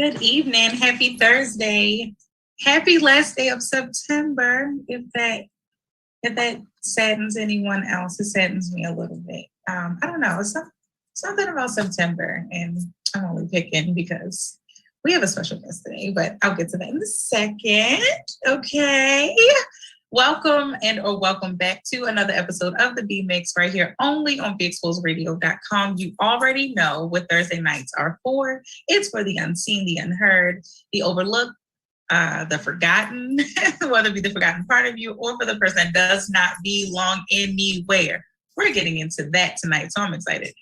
Good evening. Happy Thursday. Happy last day of September. If that saddens anyone else, it saddens me a little bit. I don't know. It's something about September, and I'm only picking because we have a special guest today, but I'll get to that in a second. Okay. Welcome welcome back to another episode of the B Mix right here only on BeExposedRadio.com. You already know what Thursday nights are for. It's for the unseen, the unheard, the overlooked, the forgotten, whether it be the forgotten part of you or for the person that does not belong anywhere. We're getting into that tonight, so I'm excited.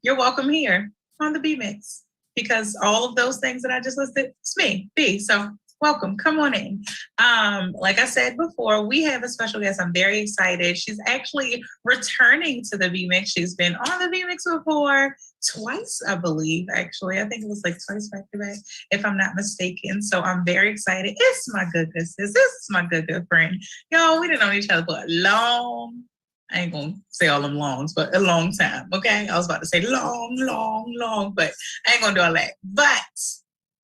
You're welcome here on the B Mix because all of those things that I just listed, it's me, B. So welcome. Come on in. Like I said before, we have a special guest. I'm very excited. She's actually returning to the B-Mix. She's been on the B-Mix before twice, I believe, actually. I think it was like twice back to back, if I'm not mistaken. So I'm very excited. It's my good sis. This is my good friend. Yo, we didn't know each other for a long, I ain't gonna say all them longs, but a long time, okay? I was about to say long, but I ain't gonna do all that. But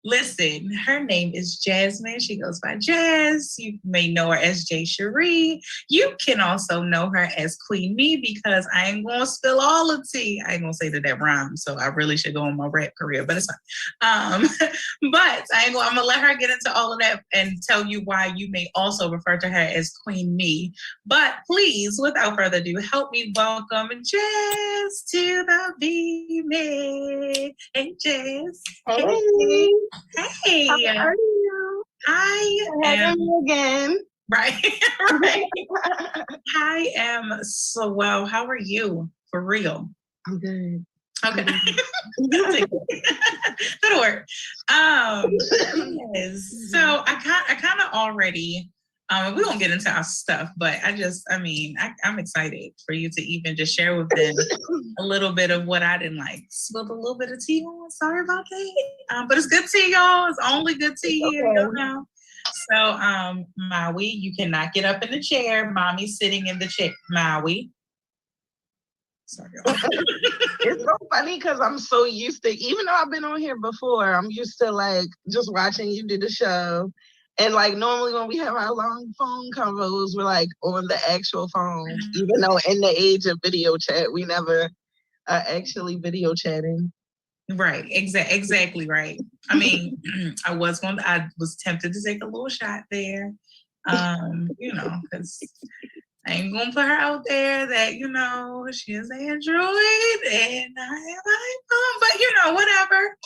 listen, her name is Jasmine. She goes by Jazz. You may know her as J. Cherie. You can also know her as Queen Me because I ain't going to spill all the tea. I ain't going to say that rhymes, so I really should go on my rap career, but it's fine. But I'm going to let her get into all of that and tell you why you may also refer to her as Queen Me. But please, without further ado, help me welcome Jazz to the B-Mix. Hey, Jazz. Hey. Hey, how are you? I am again. Right. I am so well. How are you? For real? I'm good. Okay. That'll work. Yes. So I kind of already. We won't get into our stuff, but I'm excited for you to even just share with them a little bit of what I didn't like. Spilled a little bit of tea on. Sorry about that. But it's good tea, y'all. It's only good tea here, y'all know. So, Maui, you cannot get up in the chair. Mommy's sitting in the chair. Maui. Sorry, y'all. It's so funny because I'm so used to, even though I've been on here before, I'm used to like just watching you do the show. And like normally when we have our long phone convos, we're like on the actual phone, even though in the age of video chat, we never are actually video chatting. Right, exactly right. I mean, I was tempted to take a little shot there, because I ain't gonna put her out there that, she is Android and I have iPhone, but whatever.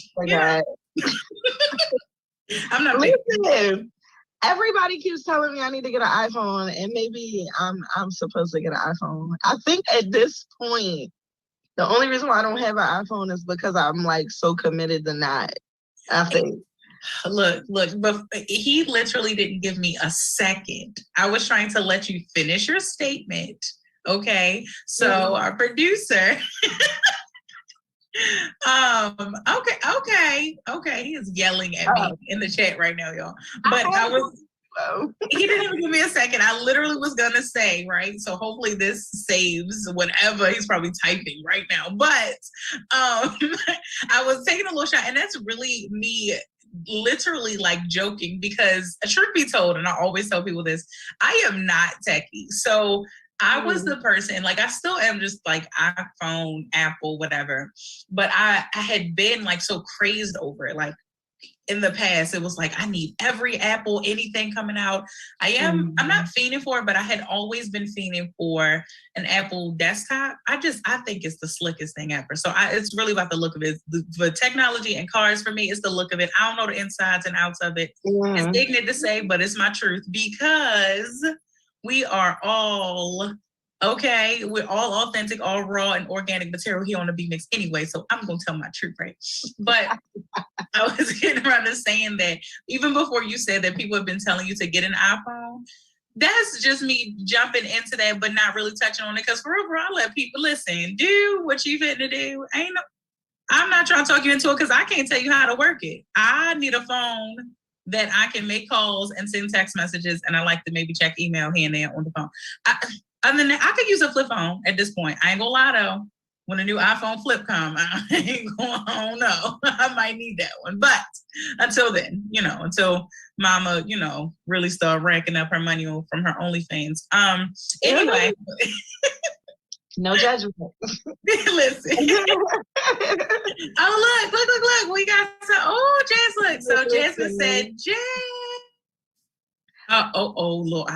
I'm not Listen, everybody keeps telling me I need to get an iPhone, and maybe I'm supposed to get an iPhone. I think at this point, the only reason why I don't have an iPhone is because I'm like so committed to not. I think. Look, but he literally didn't give me a second. I was trying to let you finish your statement. Okay. So our producer. Okay. He is yelling at me in the chat right now, y'all. But he didn't even give me a second. I literally was gonna say, right? So hopefully this saves whatever he's probably typing right now. But I was taking a little shot, and that's really me literally like joking because truth be told, and I always tell people this, I am not techie. So I was the person, like I still am just like iPhone, Apple, whatever. But I had been like so crazed over it. Like in the past, it was like, I need every Apple, anything coming out. I'm not fiending for it, but I had always been fiending for an Apple desktop. I think it's the slickest thing ever. So it's really about the look of it. The technology and cars for me, it's the look of it. I don't know the insides and outs of it. Yeah. It's ignorant to say, but it's my truth because we are all okay. We're all authentic, all raw and organic material here on the B-Mix anyway. So I'm going to tell my truth, right? But I was getting around to saying that even before you said that people have been telling you to get an iPhone, that's just me jumping into that, but not really touching on it. Because for real, I let people listen, do what you fit to do. I'm not trying to talk you into it because I can't tell you how to work it. I need a phone that I can make calls and send text messages, and I like to maybe check email here and there on the phone. Other than that, I could use a flip phone at this point. I ain't gonna lie though. when a new iPhone flip come, I don't know. I might need that one. But until then, until mama, really start racking up her money from her OnlyFans. Anyway. No judgment. Listen. Oh, look. We got Jasmine. So Jasmine said, Lord,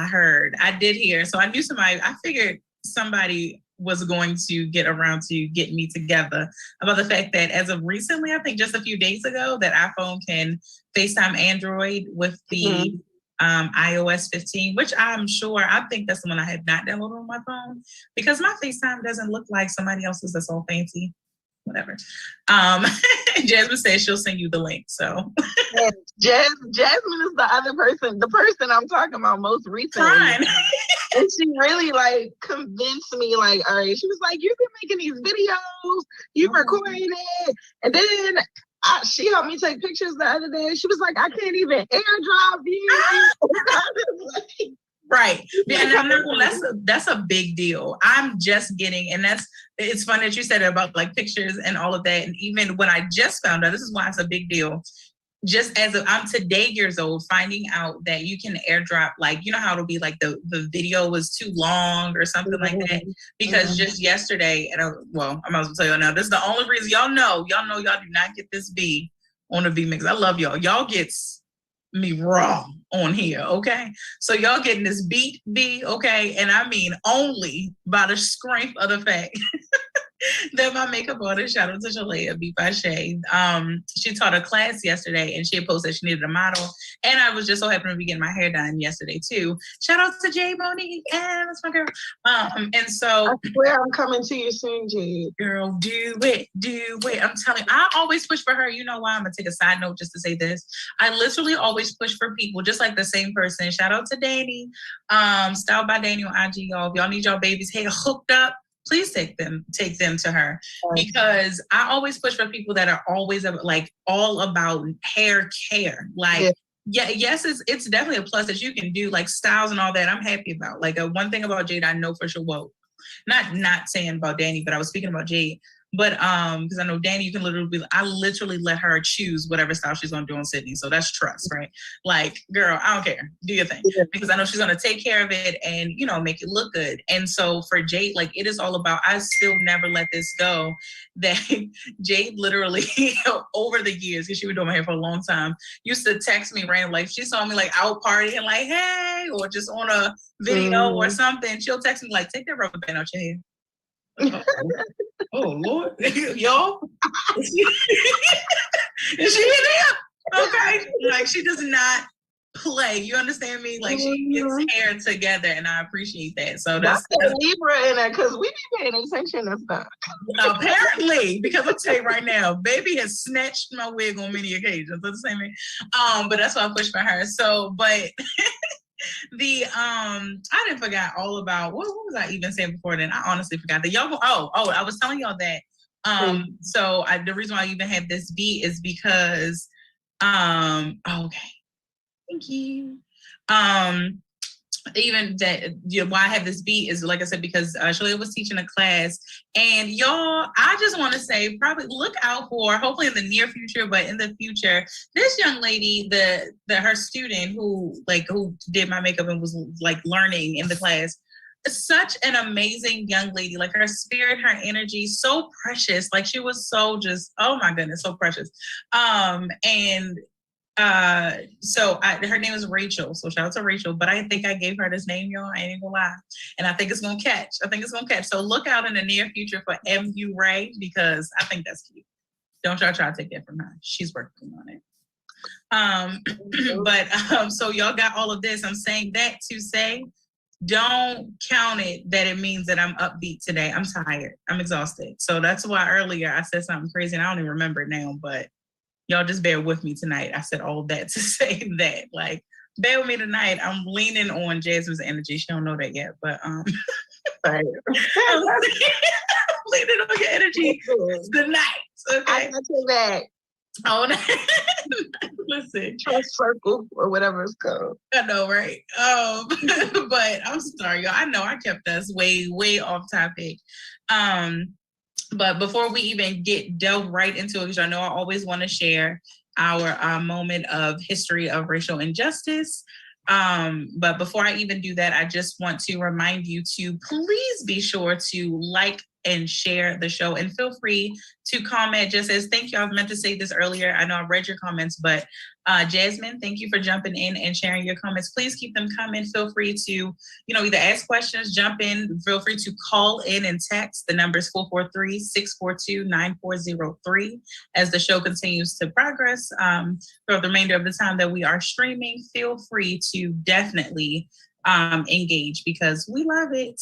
I did hear. So I knew I figured somebody was going to get around to getting me together about the fact that as of recently, I think just a few days ago, that iPhone can FaceTime Android with the iOS 15, which I think that's the one I have not downloaded on my phone because my FaceTime doesn't look like somebody else's that's all fancy. Whatever. Jasmine says she'll send you the link. So Jasmine is the person I'm talking about most recently. Fine. And she really convinced me, all right, she was like, you've been making these videos, you've recorded it. And then she helped me take pictures the other day. She was like, I can't even airdrop you. Right. And that's a big deal. I'm just getting, and it's funny that you said about pictures and all of that. And even when I just found out, this is why it's a big deal. Just as I'm today years old, finding out that you can airdrop, how it'll be the video was too long or something like that. Because just yesterday, and I'm about to tell y'all now, this is the only reason y'all know y'all do not get this B on the B mix. I love y'all. Y'all gets me raw on here, okay? So y'all getting this beat B, okay? And I mean only by the strength of the fact that my makeup artist, shout out to Shalea, Beat by Shay, she taught a class yesterday and she had posted she needed a model. And I was just so happy to be getting my hair done yesterday too. Shout out to Jay Monique, and that's my girl. And so I swear I'm coming to you soon, Jade. Girl, do it. I'm telling you, I always push for her. You know why? I'm gonna take a side note just to say this. I literally always push for people, just like the same person. Shout out to Danny, Styled by Danny on IG, y'all. If y'all need y'all baby's hair hooked up, please take them to her, because I always push for people that are always all about hair care. Yes, it's definitely a plus that you can do styles and all that. I'm happy about. One thing about Jade, I know for sure. Well, not saying about Danny, but I was speaking about Jade. But because I know Danny, you can I literally let her choose whatever style she's gonna do on Sydney. So that's trust, right? Girl, I don't care. Do your thing. Because I know she's gonna take care of it and make it look good. And so for Jade, it is all about, I still never let this go. That Jade literally over the years, because she was doing my hair for a long time, used to text me random, she saw me out partying, hey, or just on a video or something. She'll text me take that rubber band out your hair. Oh Lord, y'all, is she in there? Okay, she does not play. You understand me? She gets hair together, and I appreciate that. So that's a Libra in there, because we be paying attention to stuff. Apparently, because I'll tell you right now, baby has snatched my wig on many occasions. That's the same. But that's why I push for her. So, but. I didn't forget all about what was I even saying before then? I honestly forgot that y'all. I was telling y'all that. So the reason why I even have this beat is because. Okay, thank you. Even that, why I have this beat is, like I said, because Shalea was teaching a class, and y'all, I just want to say, probably look out for, hopefully in the near future, but in the future, this young lady, her student who did my makeup and was learning in the class, such an amazing young lady. Her spirit, her energy, so precious. She was so just, oh my goodness, so precious. So her name is Rachel. So shout out to Rachel. But I think I gave her this name, y'all. I ain't gonna lie. And I think it's gonna catch. So look out in the near future for MU Ray, because I think that's cute. Don't y'all try to take that from her. She's working on it. So y'all got all of this. I'm saying that to say, don't count it that it means that I'm upbeat today. I'm tired. I'm exhausted. So that's why earlier I said something crazy, and I don't even remember it now, but y'all just bear with me tonight. I said all that to say that, bear with me tonight. I'm leaning on Jasmine's energy. She don't know that yet, but right. I'm leaning on your energy tonight. Okay. I got your back. Oh, listen, trust circle or whatever it's called. I know, right? But I'm sorry, y'all. I know I kept us way, way off topic. But before we even delve right into it, because I know I always want to share our moment of history of racial injustice. But before I even do that, I just want to remind you to please be sure to like and share the show, and feel free to comment just as thank you. I was meant to say this earlier. I know I read your comments, but Jasmine, thank you for jumping in and sharing your comments. Please keep them coming. Feel free to, either ask questions, jump in, feel free to call in and text. The number is 443-642-9403. As the show continues to progress throughout the remainder of the time that we are streaming, feel free to definitely engage because we love it.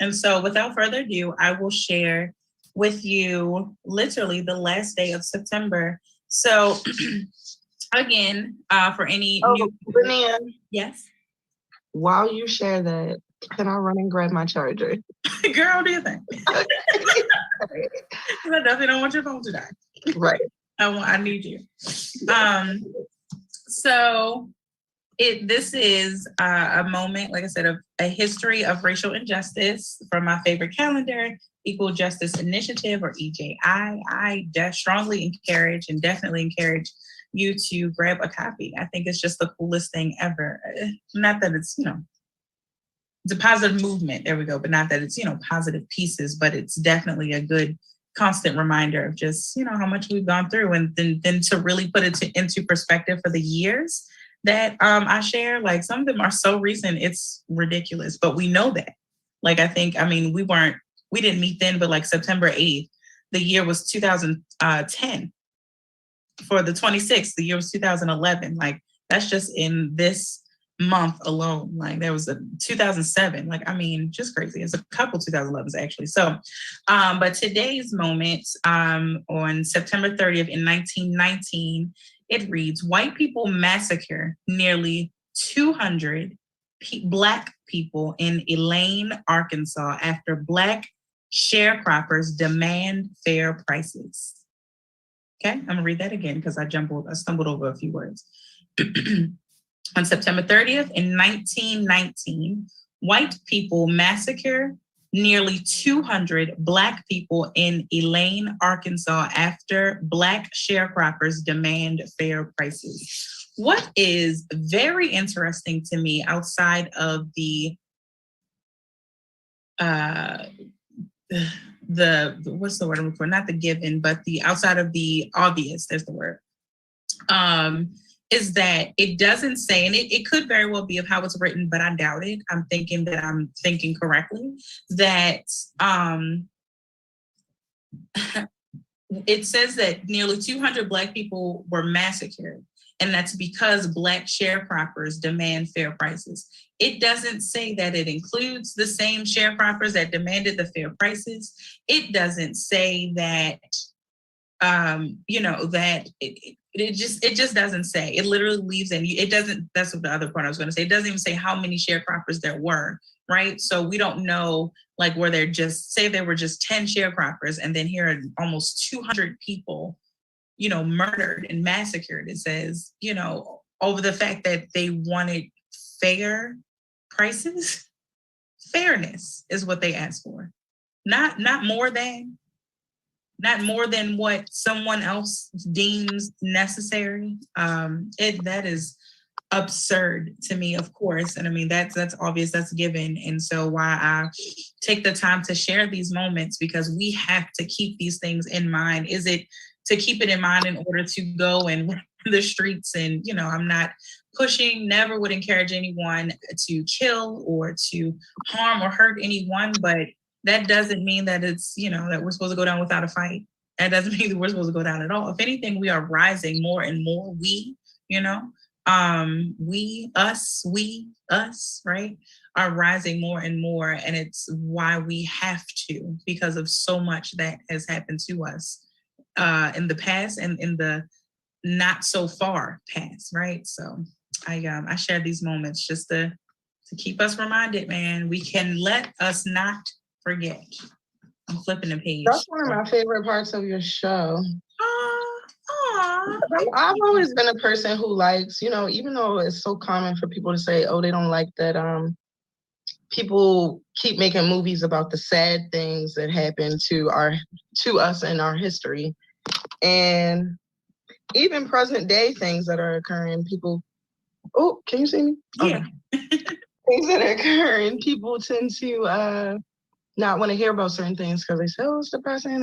And so without further ado, I will share with you literally the last day of September. So again, for any new... Benia, Yes? While you share that, can I run and grab my charger? Girl, do you think? I definitely don't want your phone to die. Right. I need you. So this is a moment, like I said, of a history of racial injustice from my favorite calendar, Equal Justice Initiative, or EJI. I strongly encourage and definitely encourage you to grab a copy. I think it's just the coolest thing ever. Not that it's, it's a positive movement. There we go. But not that it's, positive pieces, but it's definitely a good constant reminder of just, how much we've gone through, and then to really put it into perspective for the years that I share. Like, some of them are so recent, it's ridiculous, but we know that. Like, we didn't meet then, but like September 8th, the year was 2010. For the 26th, the year was 2011. Like, that's just in this month alone. Like, there was a 2007. Like, just crazy. It's a couple 2011s actually. So, but today's moment on September 30th in 1919, it reads, white people massacre nearly 200 Black people in Elaine, Arkansas after Black sharecroppers demand fair prices. Okay, I'm gonna read that again because I stumbled over a few words. On September 30th in 1919, white people massacre nearly 200 Black people in Elaine, Arkansas after Black sharecroppers demand fair prices. What is very interesting to me outside of the what's the word I'm looking for? Not the given, but the outside of the obvious, there's the word, is that it doesn't say, and it could very well be of how it's written, but I doubt it. I'm thinking that I'm thinking correctly, that it says that nearly 200 Black people were massacred, and that's because Black sharecroppers demand fair prices. It doesn't say that it includes the same sharecroppers that demanded the fair prices. It doesn't say that, that it just doesn't say. It literally leaves in. It doesn't. That's what the other part I was going to say. It doesn't even say how many sharecroppers there were, right? So we don't know, like, where there were just 10 sharecroppers, and then here are almost 200 people, murdered and massacred. It says, over the fact that they wanted fair prices. Fairness is what they asked for. Not more than what someone else deems necessary. That is absurd to me, of course. And that's obvious, that's given. And so why I take the time to share these moments, because we have to keep these things in mind. Is it to keep it in mind in order to go and run the streets? And, I'm not pushing, never would encourage anyone to kill or to harm or hurt anyone, but that doesn't mean that it's, that we're supposed to go down without a fight. That doesn't mean that we're supposed to go down at all. If anything, we are rising more and more. We, us, right, are rising more and more. And it's why we have to, because of so much that has happened to us in the past and in the not so far past, right? So I share these moments just to keep us reminded, man. We can let us not forget. I'm flipping the page. That's one of my favorite parts of your show. I've always been a person who likes, even though it's so common for people to say, oh, they don't like that people keep making movies about the sad things that happen to us in our history. And even present day things that are occurring, people, oh, can you see me? Yeah. Okay. Things that are occurring, people tend to not want to hear about certain things because they say, oh, it's depressing.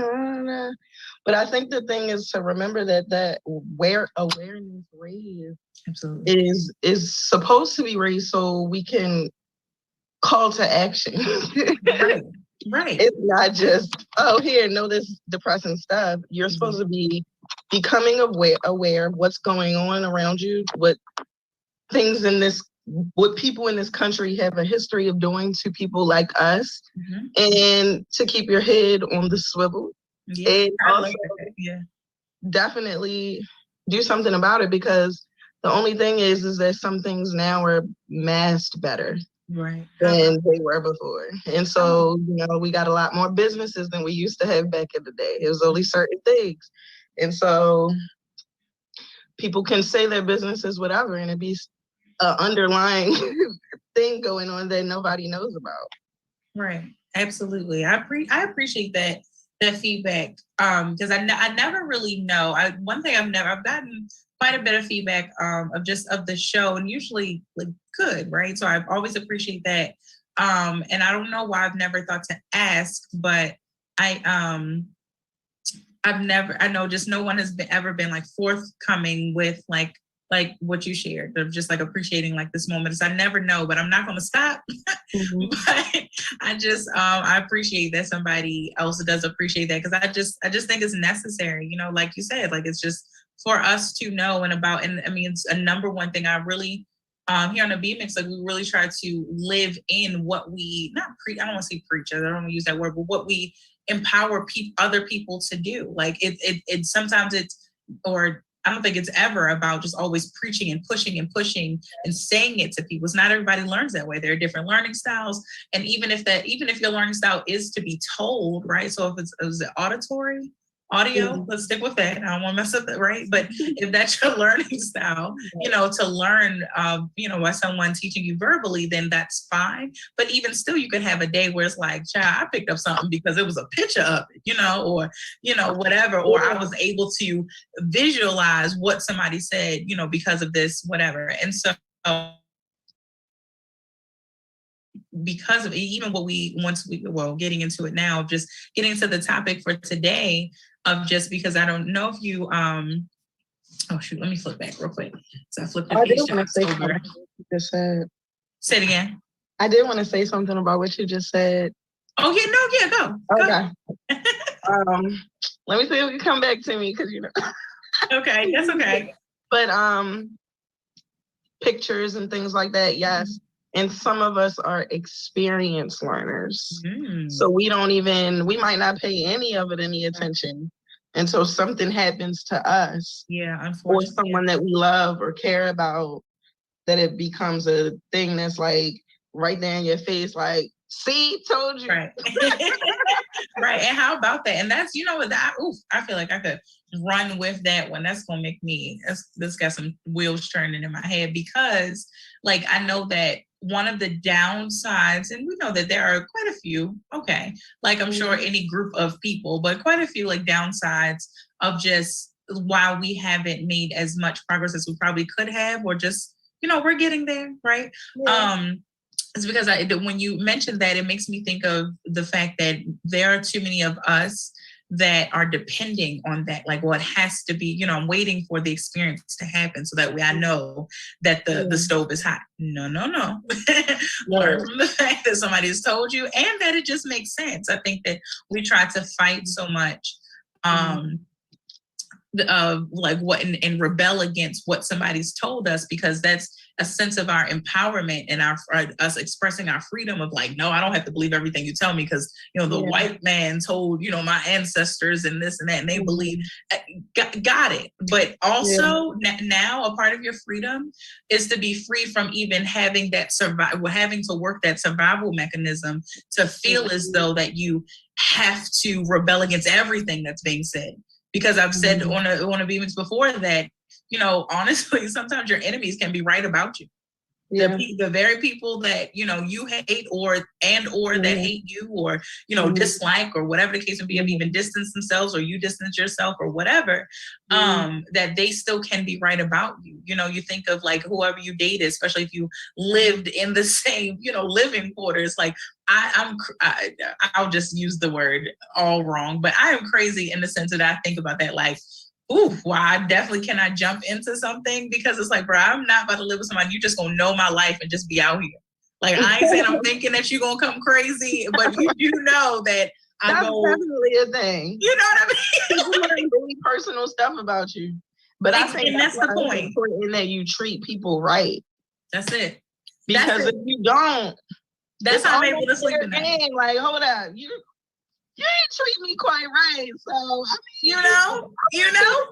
But I think the thing is to remember that where awareness raised Absolutely. is supposed to be raised so we can call to action. Right. It's not just, oh, here, know this depressing stuff. You're supposed to be becoming aware of what's going on around you, what people in this country have a history of doing to people like us, and to keep your head on the swivel. Yeah, and I also like that. Yeah. definitely do something about it, because the only thing is that some things now are masked better than they were before. And so, we got a lot more businesses than we used to have back in the day. It was only certain things. And so people can say their businesses, whatever, and it be an underlying thing going on that nobody knows about. Right. Absolutely. I appreciate that feedback. Because I never really know. One thing I've gotten quite a bit of feedback of the show, and usually like good, right? So I always appreciate that. And I don't know why I've never thought to ask, but I know just no one has ever been like forthcoming with like what you shared of just like appreciating like this moment. Is I never know, but I'm not going to stop. But I just I appreciate that somebody else does appreciate that, because I just think it's necessary, like you said, like it's just for us to know and I mean, it's a number one thing I really here on the B-Mix, like we really try to live in what we I don't want to say preach, I don't want to use that word, but what we empower other people to do. Like it sometimes it's, or I don't think it's ever about just always preaching and pushing and saying it to people. It's not everybody learns that way. There are different learning styles. And even if your learning style is to be told, right? So if it's auditory, audio, let's stick with that. I don't want to mess up that, right? But if that's your learning style, to learn, by someone teaching you verbally, then that's fine. But even still, you could have a day where it's like, child, I picked up something because it was a picture of it, or, whatever, or I was able to visualize what somebody said, because of this, whatever. And so, because of even what getting into it now, just getting into the topic for today of just because I don't know if you oh shoot, let me flip back real quick. So I flipped the page to October. Just said. Say it again. I did want to say something about what you just said. Oh yeah, go. Okay. Let me see if you come back to me, because Okay, that's okay. But pictures and things like that, yes. And some of us are experienced learners. So we might not pay any of it any attention until something happens to us. Yeah, unfortunately. Or someone that we love or care about, that it becomes a thing that's like right there in your face, like, see, told you. Right. Right. And how about that? And that's, I feel like I could run with that one. That's going to make me, this got some wheels turning in my head, because like, I know that one of the downsides, and we know that there are quite a few, okay, like I'm sure any group of people, but quite a few like downsides of just while we haven't made as much progress as we probably could have, or just, we're getting there, right? Yeah. It's because when you mentioned that, it makes me think of the fact that there are too many of us that are depending on that. Like, well, it has to be, I'm waiting for the experience to happen so that way I know that the stove is hot. No. Learn from the fact that somebody has told you, and that it just makes sense. I think that we try to fight so much like what and rebel against what somebody's told us, because that's a sense of our empowerment and us expressing our freedom of like, no, I don't have to believe everything you tell me, because the white man told my ancestors and this and that, and they believe. Got it. But also now a part of your freedom is to be free from even having that having to work that survival mechanism to feel as though that you have to rebel against everything that's being said. Because I've said on a B-Mix before that, honestly, sometimes your enemies can be right about you. The very people that, you know, you hate or that hate you or, you know, dislike or whatever the case may be, even distance themselves or you distance yourself or whatever, that they still can be right about you. You know, you think of like whoever you dated, especially if you lived in the same, you know, living quarters. Like I'll just use the word all wrong, but I am crazy in the sense that I think about that like, ooh, well, I definitely cannot jump into something because it's like, bro, I'm not about to live with somebody. You just gonna know my life and just be out here. Like, I ain't saying I'm thinking that you're gonna come crazy, but you do know that that's definitely a thing. You know what I mean? People learn really personal stuff about you. But I think that's the point. It's important that you treat people right. That's it. Because if you don't, that's how I'm able to sleep in that. Like, hold up, you ain't treat me quite right. So I mean, you know,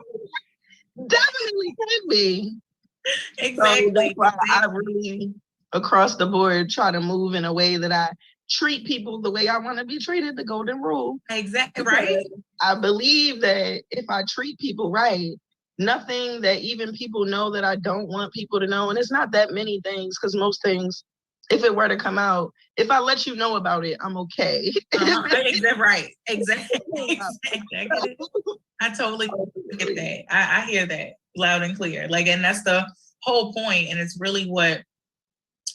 definitely could be. Exactly. So that's why I really across the board try to move in a way that I treat people the way I want to be treated, the golden rule. Exactly. Right. I believe that if I treat people right, nothing that even people know that I don't want people to know, and it's not that many things, because most things, if it were to come out, if I let you know about it, I'm okay. Right. Exactly. I totally get that. I hear that loud and clear. Like, and that's the whole point. And it's really what,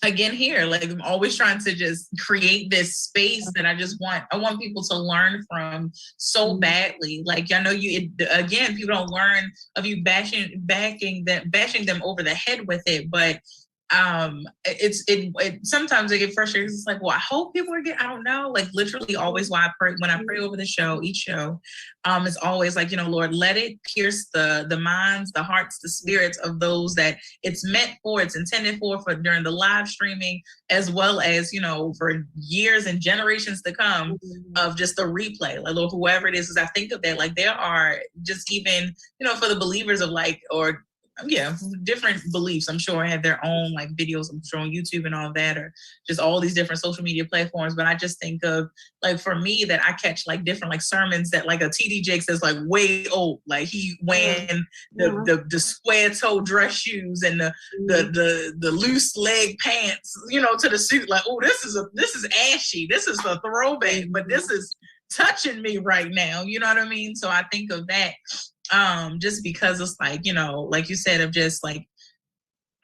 again, here, like I'm always trying to just create this space that I want people to learn from so badly. Like, I know again, people don't learn of you bashing them over the head with it, but it sometimes I get frustrated. It's like, well, I hope people are getting, I don't know, like literally always why I pray when I pray over the show, each show, it's always like, you know, Lord, let it pierce the minds, the hearts, the spirits of those that it's meant for, it's intended for during the live streaming, as well as, you know, for years and generations to come of just the replay, like Lord, whoever it is, as I think of that, like there are just even, you know, for the believers of like, or different beliefs, I'm sure have their own like videos, I'm sure on YouTube and all that, or just all these different social media platforms. But I just think of like, for me, that I catch like different like sermons that like a TD Jakes says like way old, like he wearing the square toe dress shoes and the loose leg pants, you know, to the suit, like, oh, this is ashy, this is a throwback, but this is touching me right now, you know what I mean? So I think of that just because it's like, you know, like you said, of just like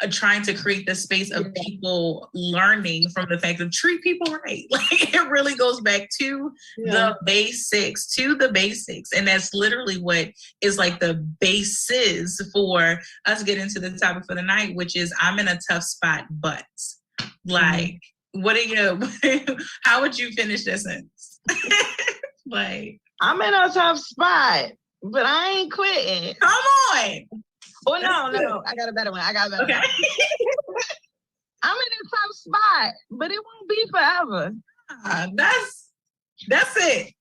trying to create this space of people learning from the fact of treat people right. Like it really goes back to the basics, and that's literally what is like the basis for us getting into the topic for the night, which is I'm in a tough spot, but like what are you how would you finish that sentence? Like, I'm in a tough spot, but I ain't quitting. Come on. Oh, no. I got a better one. Okay. I'm in a tough spot, but it won't be forever. That's it.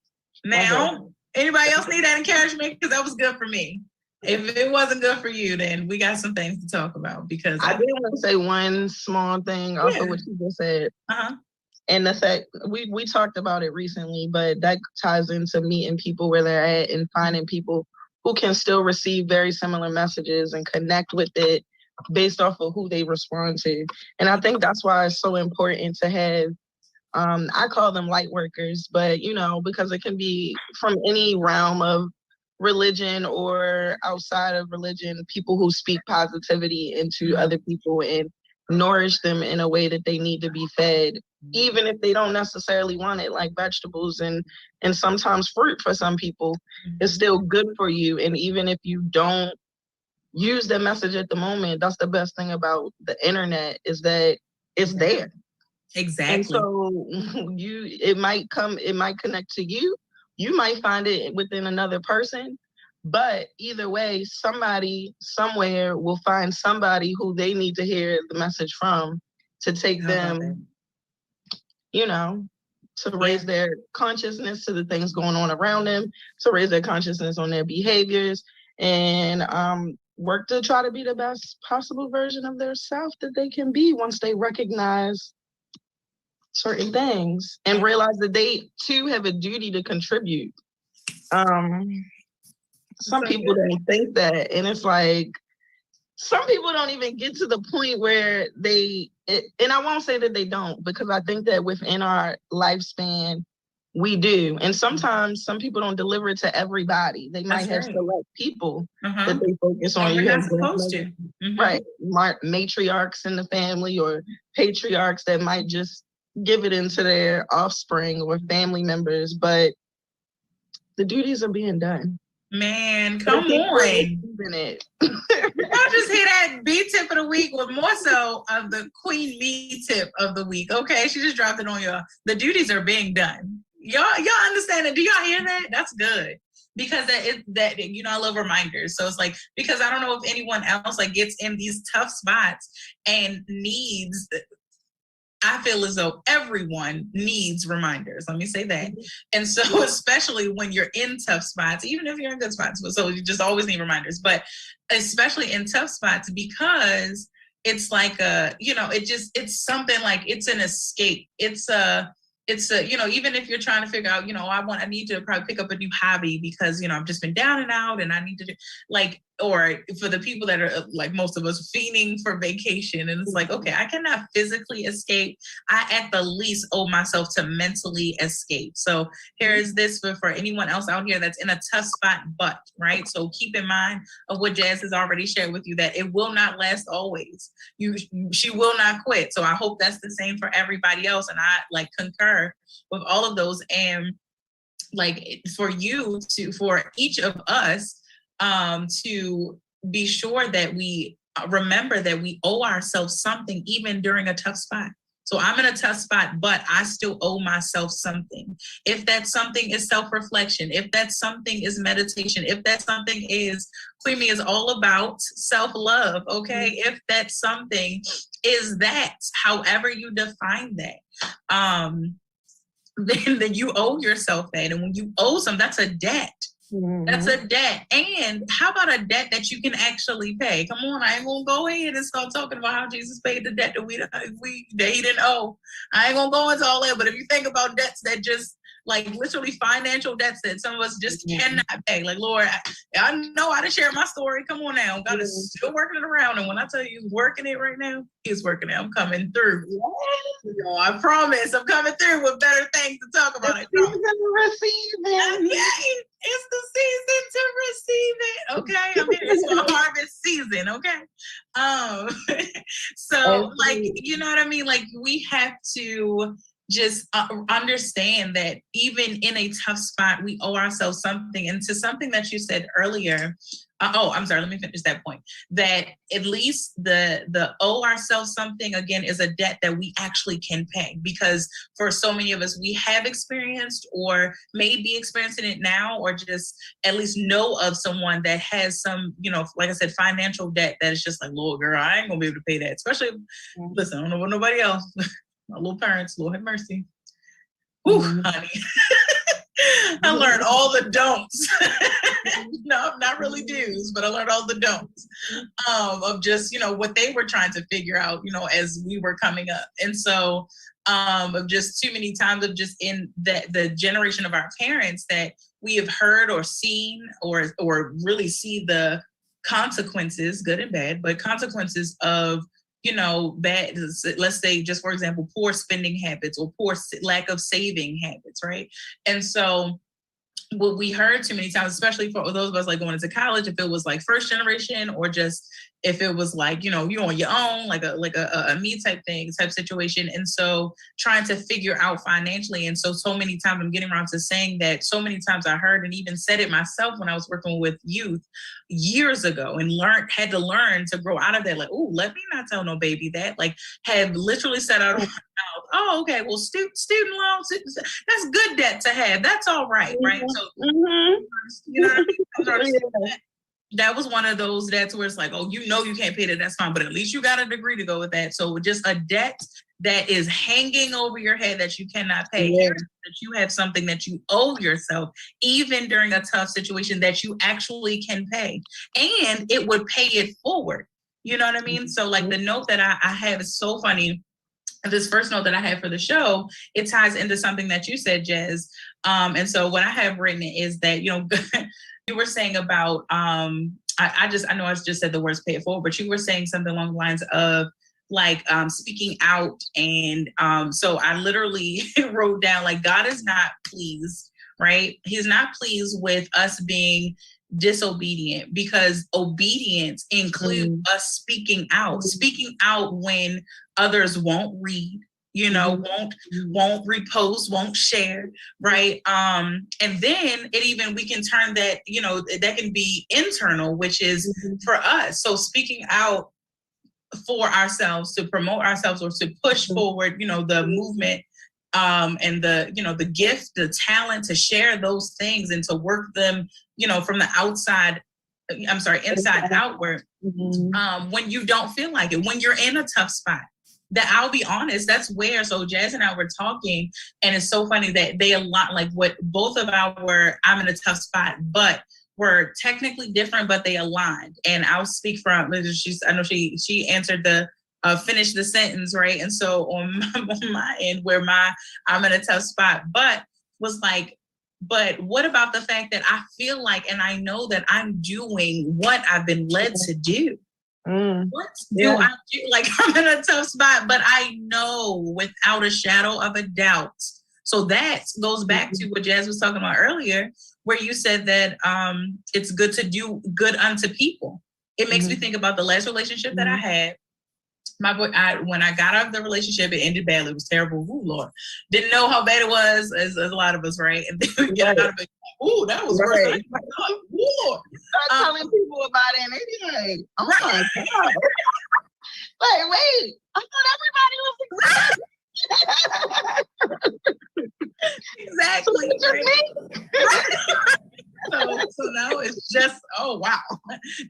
Now, anybody else need that encouragement? Because that was good for me. If it wasn't good for you, then we got some things to talk about. Because I did want to say one small thing, also what you just said. And the fact we talked about it recently, but that ties into meeting people where they're at and finding people who can still receive very similar messages and connect with it based off of who they respond to. And I think that's why it's so important to have, I call them light workers, but, you know, because it can be from any realm of religion or outside of religion, people who speak positivity into other people and nourish them in a way that they need to be fed, even if they don't necessarily want it, like vegetables and sometimes fruit for some people is still good for you. And even if you don't use the message at the moment, that's the best thing about the internet, is that it's there. Exactly. And so it might connect to you. You might find it within another person. But either way, somebody somewhere will find somebody who they need to hear the message from to take them, you know, to raise their consciousness to the things going on around them, to raise their consciousness on their behaviors, and work to try to be the best possible version of their self that they can be once they recognize certain things and realize that they too have a duty to contribute. Some people don't think that, and it's like, some people don't even get to the point where and I won't say that they don't, because I think that within our lifespan, we do. And sometimes some people don't deliver it to everybody. They might have select people that they focus on. You're not supposed to. Right. Matriarchs in the family or patriarchs that might just give it into their offspring or family members. But the duties are being done. Man, come on. Y'all just hear that B tip of the week, or more so of the Queen B tip of the week. Okay, she just dropped it on y'all. The duties are being done. Y'all understand it? Do y'all hear that? That's good. Because that I love reminders. So it's like, because I don't know if anyone else like gets in these tough spots and needs. I feel as though everyone needs reminders. Let me say that. And so, especially when you're in tough spots, even if you're in good spots, so you just always need reminders, but especially in tough spots, because it's like it's something like it's an escape. It's a, even if you're trying to figure out, I need to probably pick up a new hobby because, I've just been down and out and I need to do or for the people that are like most of us fiending for vacation. And it's like, okay, I cannot physically escape. I at the least owe myself to mentally escape. So here's this for anyone else out here that's in a tough spot, right? So keep in mind of what Jazz has already shared with you, that it will not last always. She will not quit. So I hope that's the same for everybody else. And I concur with all of those. And for each of us, to be sure that we remember that we owe ourselves something even during a tough spot. So I'm in a tough spot, but I still owe myself something. If that something is self-reflection, if that something is meditation, if that something is, Queen Me is all about self-love, okay? If that something is that, however you define that, then you owe yourself that. And when you owe something, that's a debt. That's a debt. And how about a debt that you can actually pay? Come on, I ain't gonna go ahead and start talking about how Jesus paid the debt that he didn't owe. I ain't gonna go into all that, but if you think about debts that just literally financial debts that some of us just cannot pay. Lord, I know how to share my story. Come on now. God is still working it around. And when I tell you he's working it right now, he's working it. I'm coming through. I promise I'm coming through with better things to talk about. It's the season to receive it. Okay. I mean, it's the harvest season. Okay. So you know what I mean? We have to just understand that even in a tough spot, we owe ourselves something. And to something that you said earlier, I'm sorry, let me finish that point. That at least the owe ourselves something, again, is a debt that we actually can pay. Because for so many of us, we have experienced or may be experiencing it now, or just at least know of someone that has some, like I said, financial debt that is just like, Lord, girl, I ain't gonna be able to pay that. Especially, listen, I don't know about nobody else. My little parents, Lord have mercy. Whew, honey. I learned all the don'ts. No, not really do's, but I learned all the don'ts of just, what they were trying to figure out, as we were coming up. And so of just too many times of just in the generation of our parents that we have heard or seen or really see the consequences, good and bad, but consequences of bad, let's say, just for example, poor spending habits or poor lack of saving habits, right? And so what we heard too many times, especially for those of us going into college, if it was first generation or just if it was you on your own, a me type situation. And so trying to figure out financially. And so many times I'm getting around to saying that so many times I heard and even said it myself when I was working with youth years ago and had to learn to grow out of that. Let me not tell no baby that. Have literally said out of my mouth, oh, okay, well, student loans, that's good debt to have. That's all right, right? So, you know what I mean? That was one of those debts where it's you can't pay that, that's fine, but at least you got a degree to go with that. So just a debt that is hanging over your head that you cannot pay, that you have something that you owe yourself, even during a tough situation, that you actually can pay, and it would pay it forward. You know what I mean? So the note that I have is so funny. This first note that I have for the show, it ties into something that you said, Jazz. And so what I have written is that, you were saying about I know I just said the words pay it forward, but you were saying something along the lines of like speaking out. And so I literally wrote down like, God is not pleased, right? He's not pleased with us being disobedient, because obedience includes us speaking out when others won't read, won't repost, won't share, right? And then we can turn that, that can be internal, which is for us. So speaking out for ourselves, to promote ourselves, or to push forward, the movement, and the gift, the talent to share those things and to work them, from the inside outward. When you don't feel like it, when you're in a tough spot. That I'll be honest, that's where, so Jazz and I were talking, and it's so funny that they align, like what both of our, I'm in a tough spot, but we're technically different, but they aligned. And I'll speak from, I know she answered the, finish the sentence, right? And so on my end, where I'm in a tough spot, but was like, but what about the fact that I feel like, and I know that I'm doing what I've been led to do? What do I do? Like, I'm in a tough spot, but I know without a shadow of a doubt. So that goes back to what Jazz was talking about earlier, where you said that it's good to do good unto people. It makes me think about the last relationship that I had. My boy, when I got out of the relationship, it ended badly. It was terrible. Ooh, Lord. Didn't know how bad it was, as a lot of us, right? And then we get out of it. Ooh, that was worse than I thought. Ooh, Lord. Start telling people about it, and they be like, oh my God. Like, wait, I thought everybody was exactly. So just me? So now it's just, oh wow,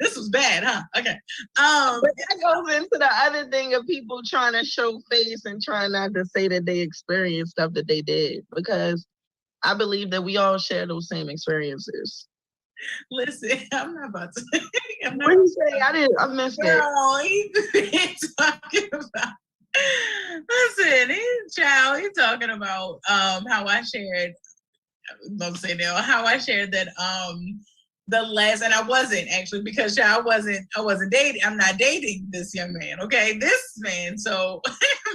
this was bad, huh? Okay. But that goes into the other thing of people trying to show face and trying not to say that they experienced stuff that they did, because I believe that we all share those same experiences. Listen, I'm not about to. What did you say? I missed it. No, he's talking about. Listen, he's talking about how I shared. Don't say no. How I shared that the last, and I wasn't actually, because I wasn't dating. I'm not dating this young man. Okay, this man. So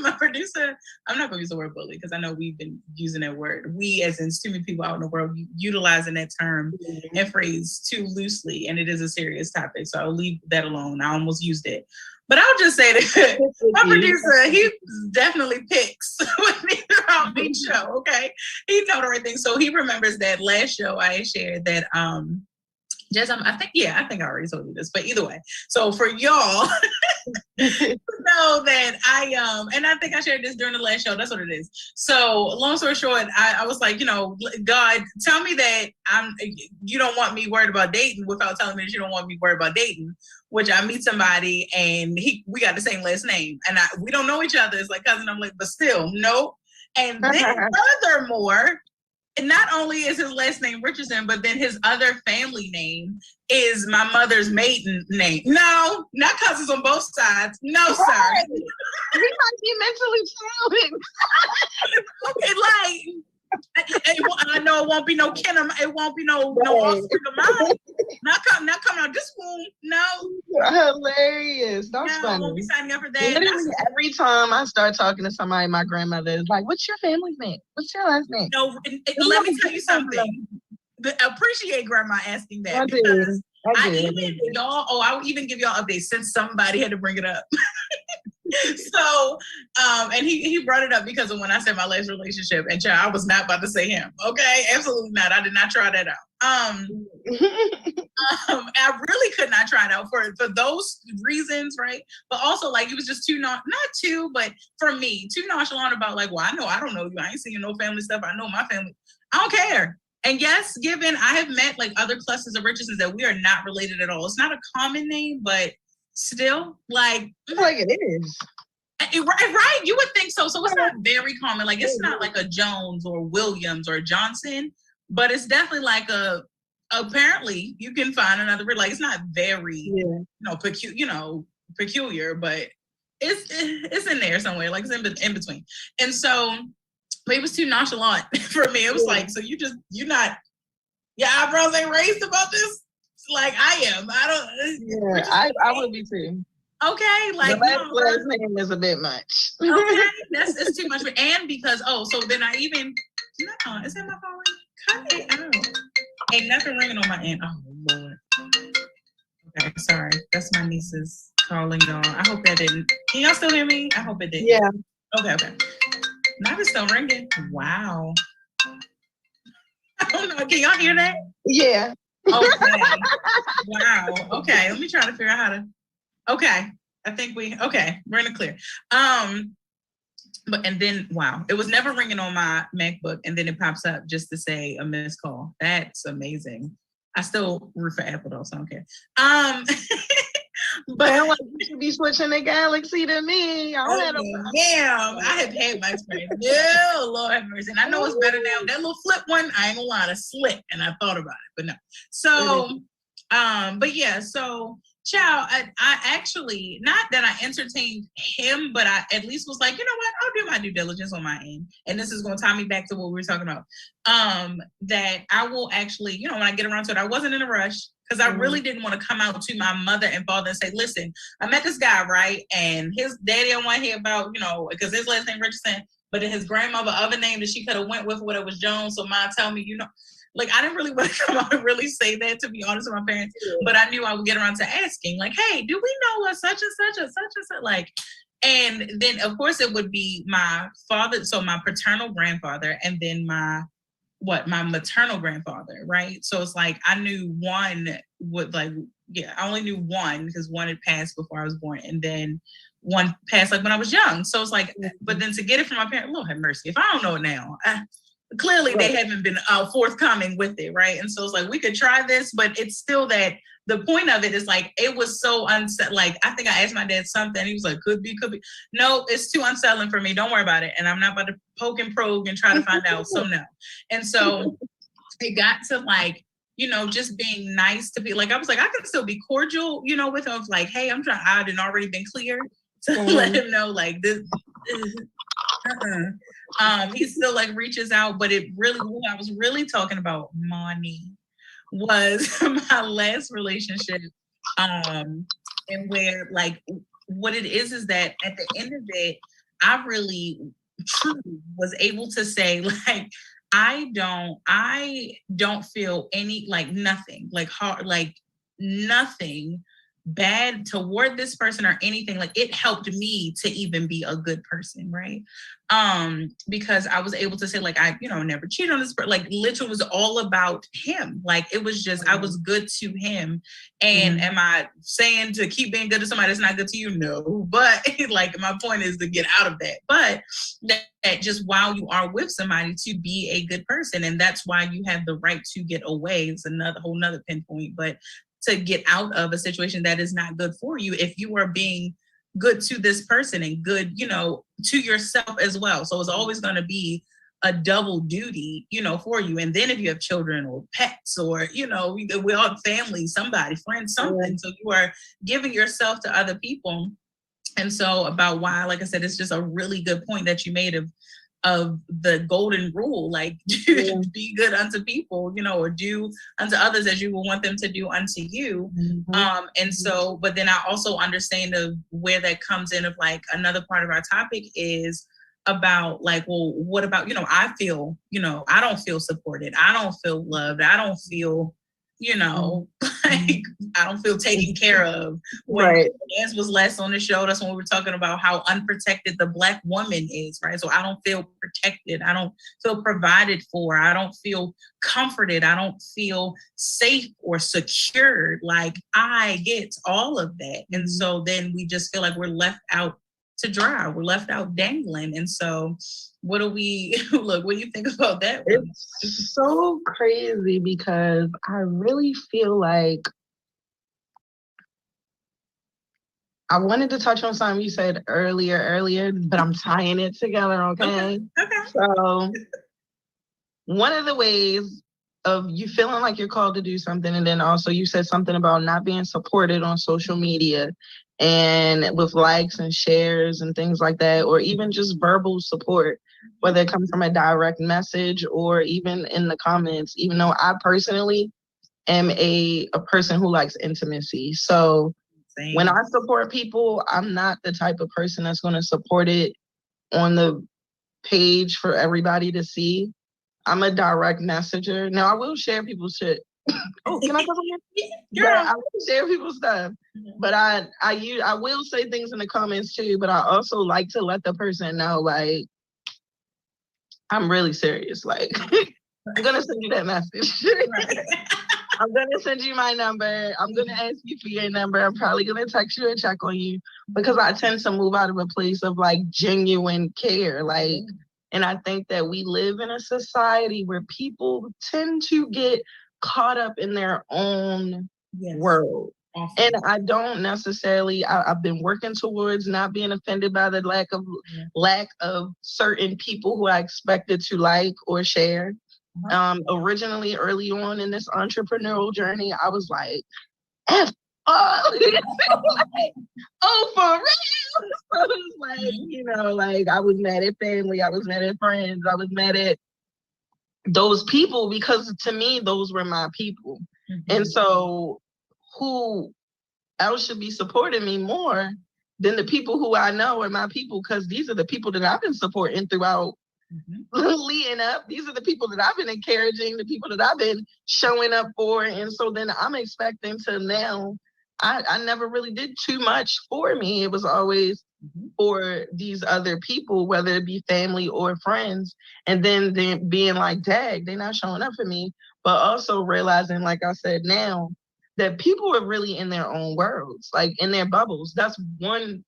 my producer, I'm not gonna use the word bully, because I know we've been using that word. We, as in too many people out in the world, utilizing that term and phrase too loosely, and it is a serious topic. So I'll leave that alone. I almost used it. But I'll just say that my producer, he definitely picks when he's on each show, okay? He knows the right thing. So he remembers that last show I shared that, Jess, I think I already told you this, but either way. So for y'all know that and I think I shared this during the last show, that's what it is. So long story short, I was like, God, tell me that you don't want me worried about dating without telling me that you don't want me worried about dating. Which I meet somebody and we got the same last name, and we don't know each other. It's like cousin. I'm like, but still, no. And then furthermore, not only is his last name Richardson, but then his other family name is my mother's maiden name. No, not cousins on both sides. No, sir. We might be mentally challenged. Okay, like. I know it won't be no kin. It won't be no offspring of mine. Not coming out this womb. No. Hilarious. That's funny. I won't be signing up for that. Literally every time I start talking to somebody, my grandmother is like, "What's your family's name? What's your last name?" No, let me tell you something. Appreciate grandma asking that. I do. I will even give y'all updates since somebody had to bring it up. So, and he brought it up because of when I said my last relationship, and child, I was not about to say him. Okay, absolutely not. I did not try that out. I really could not try it out for those reasons, right? But also, like, it was just but for me, too nonchalant about like, well, I don't know you. I ain't seeing no family stuff. I know my family. I don't care. And yes, given I have met like other clusters of Richardsons that we are not related at all. It's not a common name, but still, like it is. Right? You would think so. So it's not very common. Like, it's not like a Jones or Williams or Johnson, but it's definitely like apparently you can find another, like, it's not very, peculiar, but it's in there somewhere. Like, it's in between. And so, but it was too nonchalant for me. It was like, so you're not, your eyebrows ain't raised about this? Like I am. I don't. Yeah, I would be too. Okay, like the last name is a bit much. Okay, it's too much. And because so then I even is that my phone ringing? Cut it out. Ain't nothing ringing on my end. Oh Lord. Okay, sorry. That's my nieces calling y'all. I hope that didn't. Can y'all still hear me? I hope it did. Yeah. Okay. Now it's still ringing. Wow. I don't know. Can y'all hear that? Yeah. Okay. Wow. Okay. Let me try to figure out how to. Okay. I think we're in the clear. But and then wow, it was never ringing on my MacBook, and then it pops up just to say a missed call. That's amazing. I still root for Apple though, so I don't care. But you should be switching the Galaxy to me. Damn, I have had my experience. No, Lord have mercy. And I know it's better now. That little flip one, I ain't gonna lie, that's slick, and I thought about it, but no. So, but yeah, so child, I actually, not that I entertained him, but I at least was like, you know what, I'll do my due diligence on my end. And this is going to tie me back to what we were talking about. That I will actually, when I get around to it, I wasn't in a rush because I really didn't want to come out to my mother and father and say, listen, I met this guy, right? And his daddy I want to hear about, because his last name Richardson, but then his grandmother, other name that she could have went with, what it was Jones. So mine tell me, like, I didn't really want to come out and really say that, to be honest with my parents, but I knew I would get around to asking, like, hey, do we know a such and such and such and such? Like, and then, of course, it would be my father, so my paternal grandfather, and then my maternal grandfather, right? So it's like, I knew one would, like, I only knew one because one had passed before I was born, and then one passed, like, when I was young. So it's like, but then to get it from my parents, Lord have mercy, if I don't know it now, clearly they haven't been forthcoming with it, right? And so it's like, we could try this, but it's still that the point of it is like, it was so like, I think I asked my dad something, he was like, could be. No, it's too unsettling for me, don't worry about it. And I'm not about to poke and probe and try to find out, so no. And so it got to like, just being nice to be like, I was like, I can still be cordial, with him, like, hey, I'm trying, I had already been clear to let him know, like, this he still like reaches out, but it really, what I was really talking about, money, was my last relationship, and where, like, what it is that at the end of it, I really truly was able to say, like, I don't feel any, like, nothing, like, hard, like, nothing bad toward this person or anything. Like, it helped me to even be a good person, right? Because I was able to say, like, I never cheated on this person. Like, literally was all about him. Like, it was just, I was good to him. And am I saying to keep being good to somebody that's not good to you? No, but like, my point is to get out of that. But that just while you are with somebody, to be a good person, and that's why you have the right to get away. It's another whole nother pinpoint, but to get out of a situation that is not good for you, if you are being good to this person and good, to yourself as well. So it's always going to be a double duty, for you. And then if you have children or pets, or, we all have family, somebody, friends, something. So you are giving yourself to other people. And so about why, like I said, it's just a really good point that you made of the golden rule, like, be good unto people, or do unto others as you will want them to do unto you. And so, but then I also understand of where that comes in, of like, another part of our topic is about, like, well, what about, I feel, I don't feel supported. I don't feel loved. I don't feel, like, I don't feel taken care of. When As was last on the show, that's when we were talking about how unprotected the Black woman is, right? So I don't feel protected. I don't feel provided for. I don't feel comforted. I don't feel safe or secured. Like, I get all of that. And so then we just feel like we're left out to dry. We're left out dangling. And so what do you think about that one? It's so crazy because I really feel like I wanted to touch on something you said earlier, but I'm tying it together, okay? So one of the ways of you feeling like you're called to do something, and then also you said something about not being supported on social media and with likes and shares and things like that, or even just verbal support, whether it comes from a direct message or even in the comments, even though I personally am a person who likes intimacy. So when I support people, I'm not the type of person that's going to support it on the page for everybody to see. I'm a direct messenger. Now I will share people's shit. Oh, can I go again? Yeah, I will share people's stuff. But I will say things in the comments too, but I also like to let the person know, like, I'm really serious. Like, I'm gonna send you that message. I'm gonna send you my number. I'm gonna ask you for your number. I'm probably gonna text you and check on you because I tend to move out of a place of like genuine care. Like, and I think that we live in a society where people tend to get caught up in their own world. Awesome. And I don't necessarily, I've been working towards not being offended by the lack of certain people who I expected to like or share. Originally, early on in this entrepreneurial journey, I was like, F like, oh, for real? So it was like, you know, like I was mad at family, I was mad at friends, I was mad at those people because to me, those were my people. And so who else should be supporting me more than the people who I know are my people? Because these are the people that I've been supporting throughout leading up. These are the people that I've been encouraging, the people that I've been showing up for. And so then I'm expecting to now, I never really did too much for me. It was always for these other people, whether it be family or friends. And then being like, dang, they're not showing up for me. But also realizing, like I said now, that people are really in their own worlds, like in their bubbles. That's one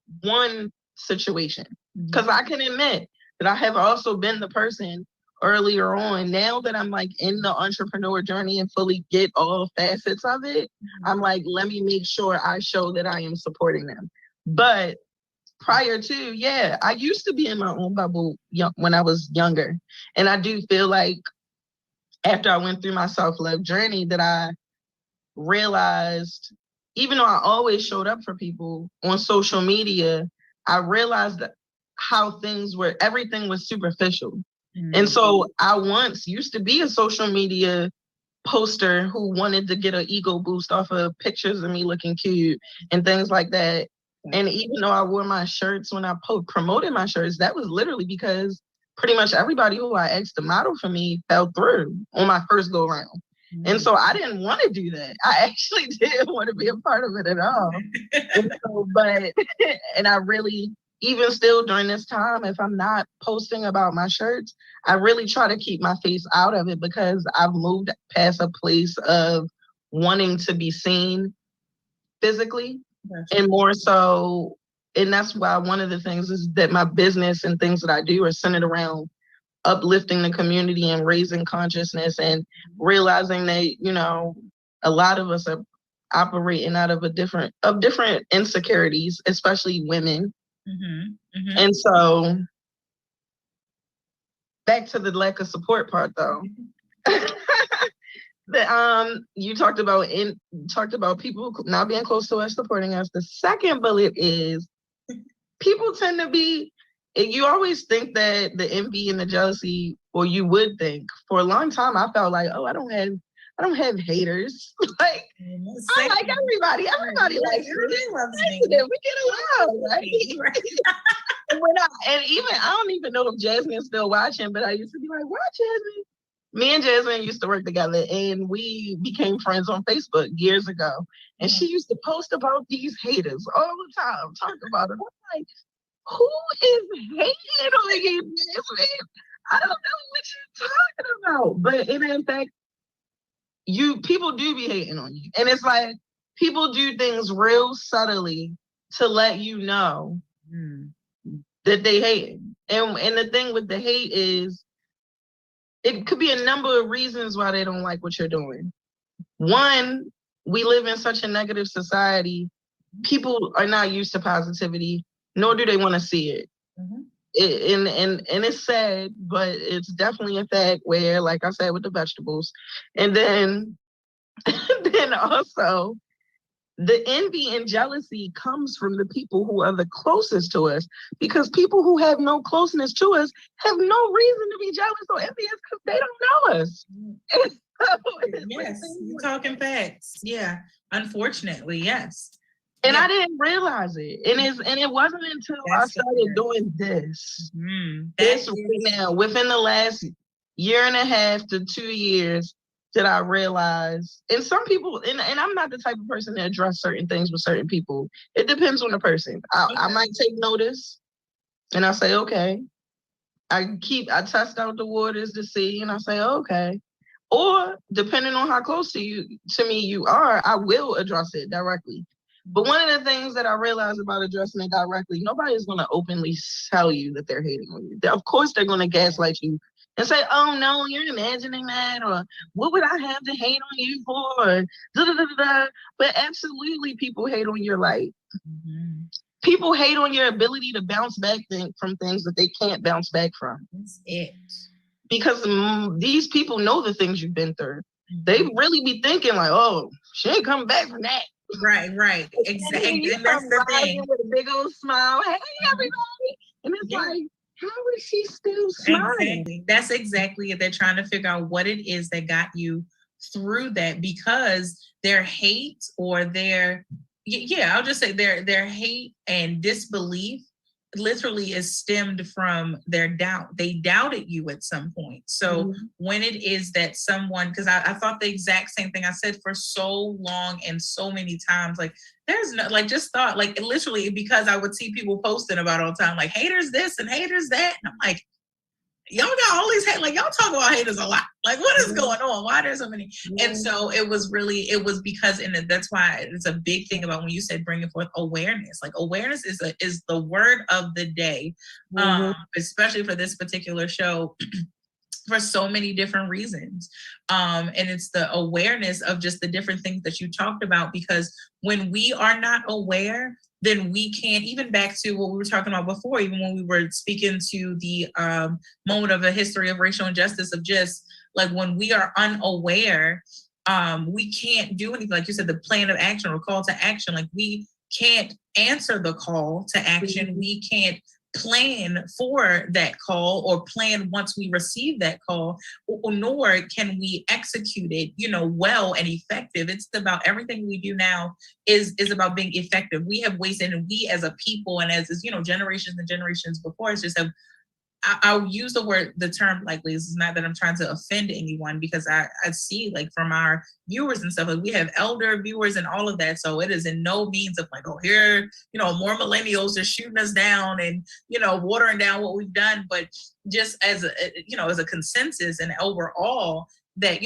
situation. Because I can admit that I have also been the person earlier on. Now that I'm like in the entrepreneur journey and fully get all facets of it, I'm like, let me make sure I show that I am supporting them. But prior to, yeah, I used to be in my own bubble when I was younger. And I do feel like after I went through my self-love journey that I realized, even though I always showed up for people on social media, I realized that everything was superficial. And so I once used to be a social media poster who wanted to get an ego boost off of pictures of me looking cute and things like that. And even though I wore my shirts when I promoted my shirts, that was literally because pretty much everybody who I asked to model for me fell through on my first go round. And so I didn't want to do that. I actually didn't want to be a part of it at all. And I really, even still during this time, if I'm not posting about my shirts, I really try to keep my face out of it because I've moved past a place of wanting to be seen physically and more so. And that's why one of the things is that my business and things that I do are centered around uplifting the community and raising consciousness and realizing that, you know, a lot of us are operating out of different insecurities, especially women. And so back to the lack of support part though. You talked about people not being close to us, supporting us. The second bullet is people tend to be, you always think that the envy and the jealousy, or you would think for a long time, I felt like, oh, I don't have haters. Like, I like everybody. Everybody likes me. We get along, right? And even, I don't even know if Jasmine's still watching, but I used to be like, watch Jasmine. Me and Jasmine used to work together and we became friends on Facebook years ago. And she used to post about these haters all the time, talk about it. I'm like, who is hating on you, Jasmine? I don't know what you're talking about. But in fact, people do be hating on you. And it's like, people do things real subtly to let you know that they hate. And the thing with the hate is, it could be a number of reasons why they don't like what you're doing. One, we live in such a negative society. People are not used to positivity, nor do they want to see it. And it's sad, but it's definitely a fact where, like I said, with the vegetables. And then also, the envy and jealousy comes from the people who are the closest to us, because people who have no closeness to us have no reason to be jealous or envious because they don't know us. Yes, you're talking facts. Yeah, unfortunately, yes. And Yeah. I didn't realize it. And it wasn't until I started doing this. This right now, within the last year and a half to 2 years, that I realized. And some people, and I'm not the type of person to address certain things with certain people. It depends on the person. I might take notice and I say, okay. I test out the waters to see, and I say, okay. Or depending on how close to me you are, I will address it directly. But one of the things that I realized about addressing it directly, nobody is going to openly tell you that they're hating on you. Of course, they're going to gaslight you and say, oh, no, you're imagining that, or what would I have to hate on you for? Or, da, da, da, da. But absolutely, people hate on your light. Mm-hmm. People hate on your ability to bounce back from things that they can't bounce back from. That's it. Because these people know the things you've been through. They really be thinking like, oh, she ain't coming back from that. Right. Exactly. And that's the thing. With a big old smile. Hey, everybody. And it's like, how is she still smiling? Exactly. That's exactly it. They're trying to figure out what it is that got you through that, because their hate or I'll just say their hate and disbelief literally is stemmed from their doubt. They doubted you at some point. So when it is that someone, because I thought the exact same thing I said for so long and so many times, like there's no, like just thought, like literally, because I would see people posting about it all the time, like haters this and haters that. And I'm like, y'all got all these hate, like y'all talk about haters a lot. Like what is going on? Why there's so many? And so it was because, and that's why it's a big thing about when you said bringing forth awareness. Like awareness is the word of the day, especially for this particular show. For so many different reasons. And it's the awareness of just the different things that you talked about, because when we are not aware, then we can't, even back to what we were talking about before, even when we were speaking to the moment of a history of racial injustice, of just like when we are unaware, we can't do anything. Like you said, the plan of action or call to action, like we can't answer the call to action. We can't plan for that call or plan once we receive that call, nor can we execute it, well and effective. It's about everything we do now is about being effective. We have wasted, and we as a people and as generations and generations before us just have, I'll use the term likely. It's not that I'm trying to offend anyone, because I see like from our viewers and stuff, like we have elder viewers and all of that. So it is in no means of like, oh, here, more millennials are shooting us down and, watering down what we've done. But just as a consensus and overall, that,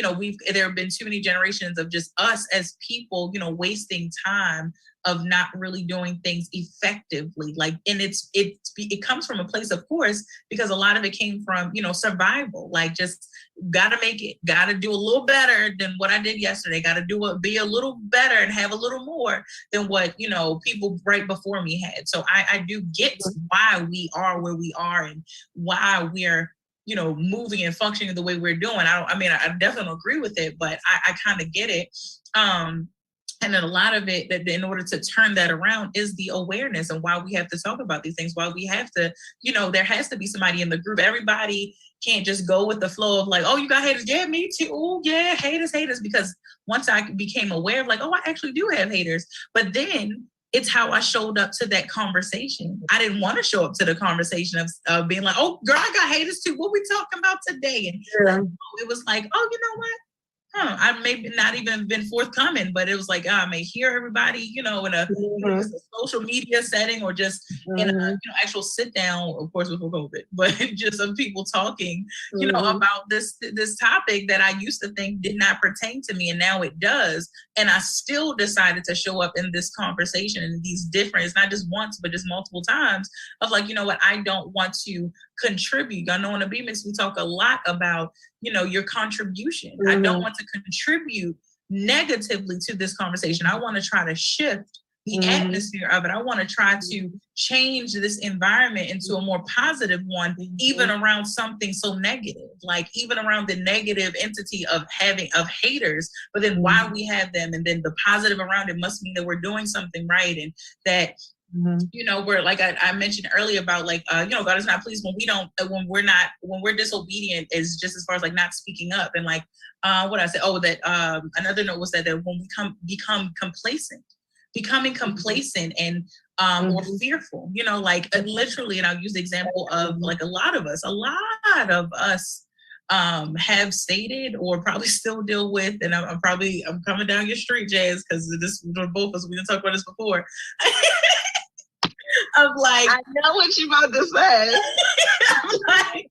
there have been too many generations of just us as people, wasting time of not really doing things effectively. Like, and it comes from a place, of course, because a lot of it came from, survival, like just gotta make it, gotta do a little better than what I did yesterday, gotta be a little better and have a little more than what, people right before me had. So I do get why we are where we are and why we're, moving and functioning the way we're doing. I definitely agree with it, but I kind of get it. And then a lot of it, that in order to turn that around, is the awareness and why we have to talk about these things, why we have to, there has to be somebody in the group. Everybody can't just go with the flow of like, oh, you got haters. Yeah, me too. Oh, yeah, haters. Because once I became aware of like, oh, I actually do have haters. But then it's how I showed up to that conversation. I didn't want to show up to the conversation of being like, oh, girl, I got haters too. What we talking about today? And it was like, oh, you know what? I may not even been forthcoming, but it was like, I may hear everybody, in a social media setting or just in a actual sit down, of course, before COVID, but just some people talking, about this topic that I used to think did not pertain to me, and now it does. And I still decided to show up in this conversation and these different, it's not just once, but just multiple times of like, what, I don't want to contribute. I know in the B-Mix, we talk a lot about, your contribution. I don't want to contribute negatively to this conversation. I want to try to shift the atmosphere of it. I want to try to change this environment into a more positive one, even around something so negative, like even around the negative entity of haters, but then why we have them, and then the positive around it must mean that we're doing something right, and that You know, where like I mentioned earlier about like, you know, God is not pleased when we're disobedient, is just as far as like not speaking up. And like, what I said, another note was that when we becoming complacent and, or fearful, you know, like literally, and I'll use the example of like a lot of us have stated or probably still deal with, and I'm coming down your street, Jazz, because this both of us, we didn't talk about this before. Of like, I know what you about to say. like,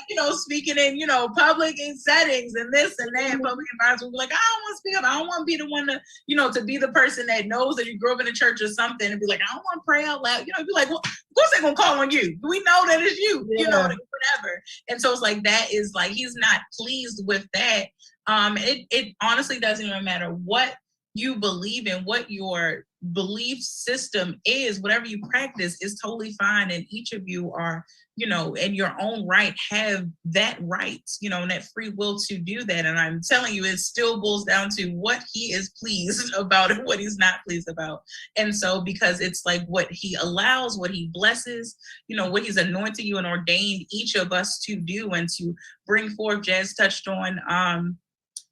you know, speaking in, you know, public settings and this and that, public environments. We're like, I don't want to speak up. I don't want to be the one to, you know, to be the person that knows that you grew up in a church or something and be like, I don't want to pray out loud. You know, be like, well, of course they're gonna call on you. We know that it's you. You know, whatever. And so it's like that is like he's not pleased with that. It honestly doesn't even matter what you believe in, what your belief system is, whatever you practice is totally fine. And each of you are, you know, in your own right, have that right, you know, and that free will to do that. And I'm telling you, it still boils down to what he is pleased about and what he's not pleased about. And so, because it's like what he allows, what he blesses, you know, what he's anointed you and ordained each of us to do and to bring forth. Jazz touched on,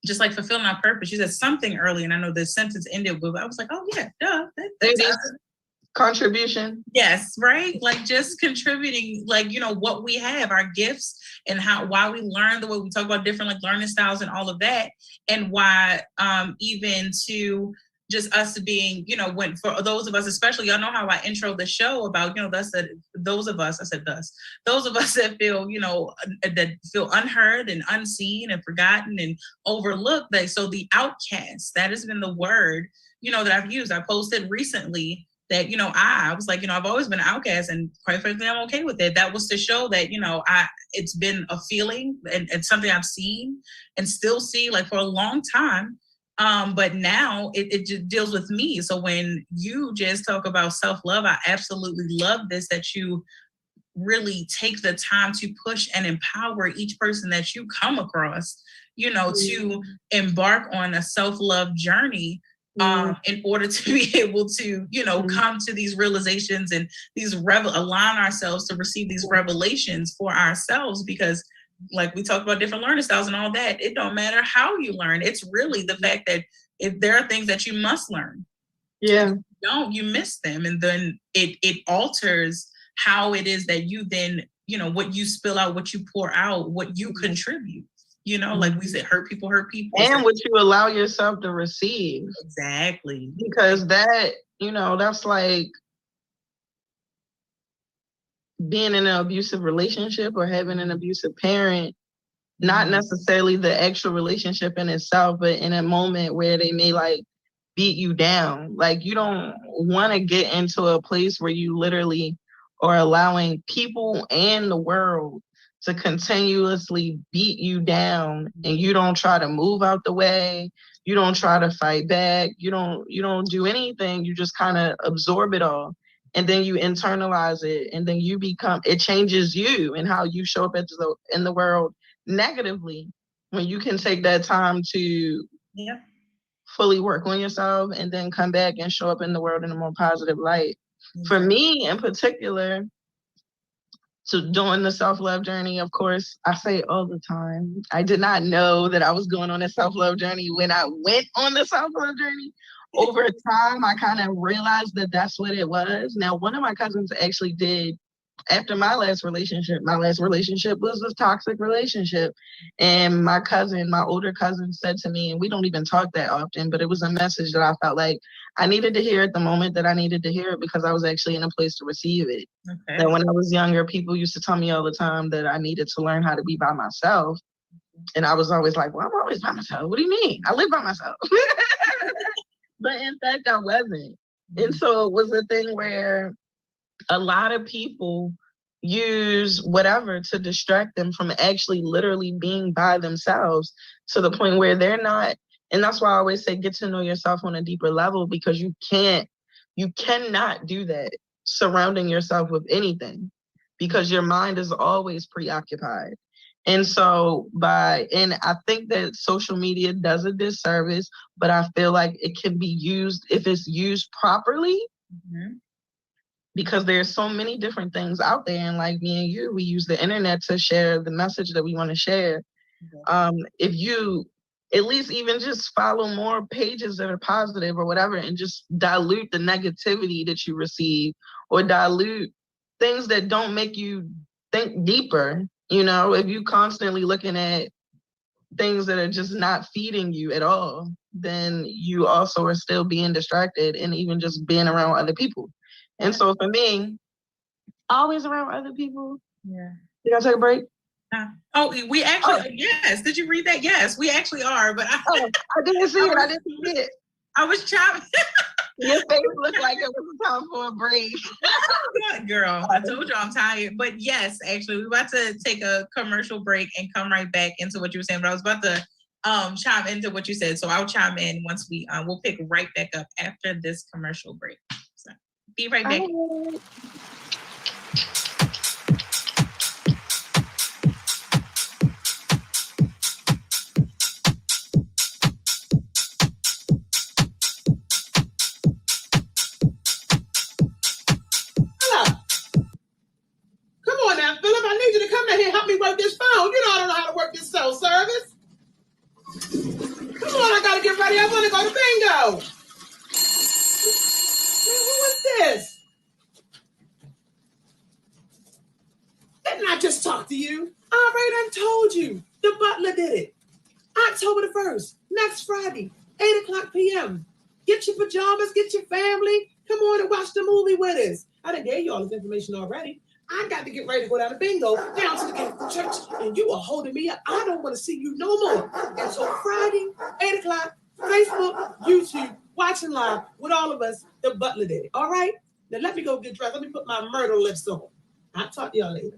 just like fulfilling our purpose. You said something early, and I know the sentence ended with, I was like, oh yeah, duh. That's contribution. Yes, right? Like just contributing, like, you know, what we have, our gifts, and why we learn the way we talk about different like learning styles and all of that. And why even to just us being, you know, when for those of us, especially, y'all know how I intro the show about, you know, those of us that feel, you know, that feel unheard and unseen and forgotten and overlooked. So the outcast, that has been the word, you know, that I've used. I posted recently that, you know, I was like, you know, I've always been an outcast, and quite frankly, I'm okay with it. That was to show that, you know, it's been a feeling and something I've seen and still see like for a long time. But now it just deals with me. So when you just talk about self-love, I absolutely love this, that you really take the time to push and empower each person that you come across, you know, to embark on a self-love journey, in order to be able to, you know, come to these realizations and align ourselves to receive these revelations for ourselves. Because like we talked about different learning styles and all that, it don't matter how you learn. It's really the fact that if there are things that you must learn, you miss them. And then it alters how it is that you then, you know, what you spill out, what you pour out, what you contribute, you know, like we said, hurt people. And what you allow yourself to receive. Exactly. Because that, you know, that's like being in an abusive relationship or having an abusive parent, not necessarily the actual relationship in itself, but in a moment where they may like beat you down. Like you don't want to get into a place where you literally are allowing people and the world to continuously beat you down, and you don't try to move out the way. You don't try to fight back. You don't do anything. You just kind of absorb it all. And then you internalize it, and then it changes you and how you show up in the world negatively, when you can take that time to fully work on yourself and then come back and show up in the world in a more positive light. For me in particular, so doing the self-love journey, of course, I say all the time, I did not know that I was going on a self-love journey when I went on the self-love journey. Over time, I kind of realized that that's what it was. Now, one of my cousins actually did, after my last relationship was a toxic relationship. And my older cousin said to me, and we don't even talk that often, but it was a message that I felt like I needed to hear at the moment that I needed to hear it, because I was actually in a place to receive it. Okay. That when I was younger, people used to tell me all the time that I needed to learn how to be by myself. And I was always like, well, I'm always by myself. What do you mean? I live by myself. But in fact, I wasn't. And so it was a thing where a lot of people use whatever to distract them from actually literally being by themselves, to the point where they're not. And that's why I always say, get to know yourself on a deeper level, because you cannot do that surrounding yourself with anything, because your mind is always preoccupied. And so and I think that social media does a disservice, but I feel like it can be used, if it's used properly, Mm-hmm. Because there's so many different things out there, and like me and you, we use the internet to share the message that we want to share. If you at least even just follow more pages that are positive or whatever, and just dilute the negativity that you receive, or dilute things that don't make you think deeper. If you constantly looking at things that are just not feeding you at all, then you also are still being distracted and even just being around other people. And so for me, always around other people. Yeah. You gotta take a break? We actually, yes. Did you read that? Yes, we actually are. But I didn't see it. I didn't see it. I was chopping. Your face looked like it was time for a break. Girl, I told you I'm tired. But yes, actually, we're about to take a commercial break and come right back into what you were saying. But I was about to chime into what you said. So I'll chime in once we'll pick right back up after this commercial break. So be right back. Work this phone. I don't know how to work this cell service. Come on, I gotta get ready. I want to go to bingo. Man, who is this? Didn't I just talk to you? I already done told you. The butler did it. October the 1st, next Friday, 8:00 p.m. Get your pajamas, get your family. Come on and watch the movie with us. I done gave you all this information already. I got to get ready to go down to bingo, down to the Catholic Church, and you are holding me up. I don't want to see you no more. And so Friday, 8:00, Facebook, YouTube, watching live with all of us, the butler did it. All right? Now let me go get dressed. Let me put my myrtle lips on. I'll talk to y'all later.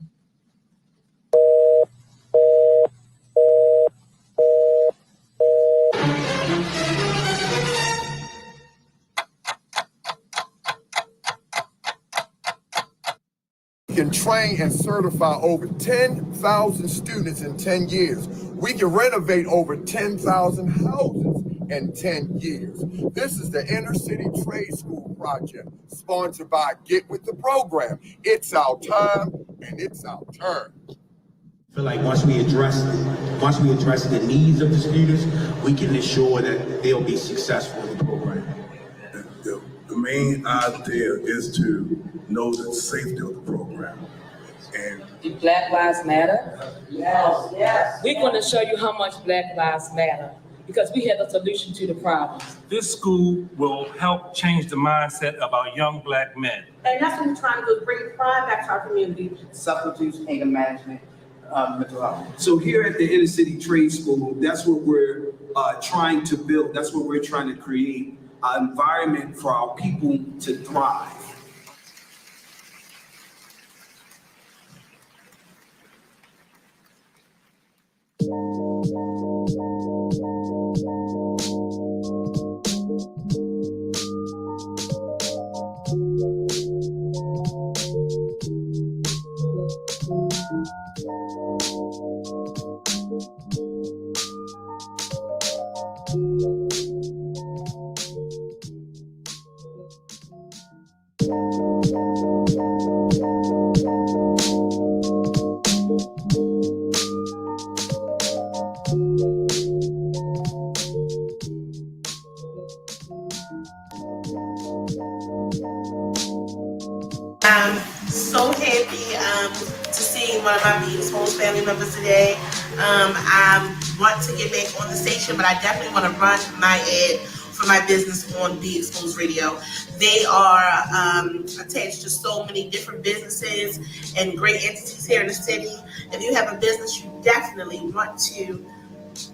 We can train and certify over 10,000 students in 10 years. We can renovate over 10,000 houses in 10 years. This is the Inner City Trade School Project, sponsored by Get With The Program. It's our time and it's our turn. I feel like once we address the needs of the students, we can ensure that they'll be successful in the program. The main idea is to know the safety of the program. And do Black Lives Matter? Yes, yes. We're going to show you how much Black Lives Matter, because we have a solution to the problems. This school will help change the mindset of our young Black men. And that's what we're trying to do, bring pride back to our community. Substance use, anger management, mental health. So here at the Inner City Trade School, that's what we're trying to build. That's what we're trying to create, an environment for our people to thrive. I'm so happy to see one of my Beings Homes family members today. I want to get back on the station, but I definitely want to run my ad for my business on Be Exposed Radio. They are attached to so many different businesses and great entities here in the city. If you have a business, you definitely want to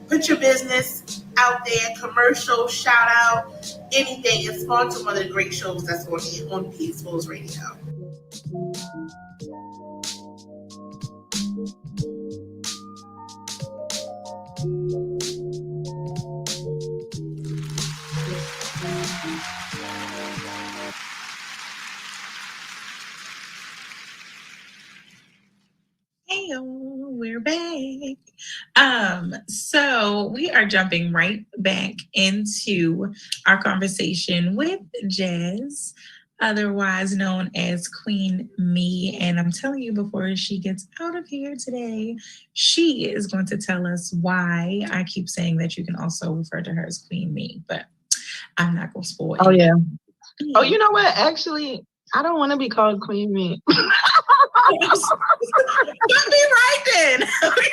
put your business out there, commercial, shout out, anything, and sponsor one of the great shows that's on Be Exposed Radio. Hey, we're back. So we are jumping right back into our conversation with Jazz. otherwise known as Queen Me. And I'm telling you, before she gets out of here today, she is going to tell us why I keep saying that you can also refer to her as Queen Me, but I'm not going to spoil it. Oh, yeah. Oh, you know what? Actually, I don't want to be called Queen Me. Put me right then. Okay.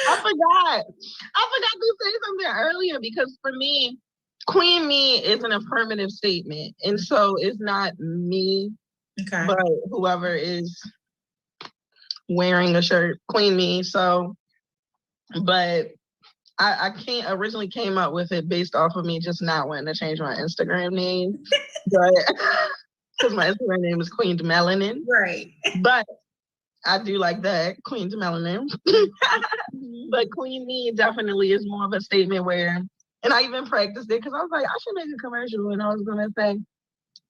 I forgot to say something earlier because for me, Queen Me is an affirmative statement. And so it's not me, but whoever is wearing a shirt, Queen Me. So, but I originally came up with it based off of me just not wanting to change my Instagram name. But because my Instagram name is QueenedMelanin. Right. But I do like that, QueenedMelanin. But Queen Me definitely is more of a statement where, and I even practiced it because I was like, I should make a commercial and I was going to say,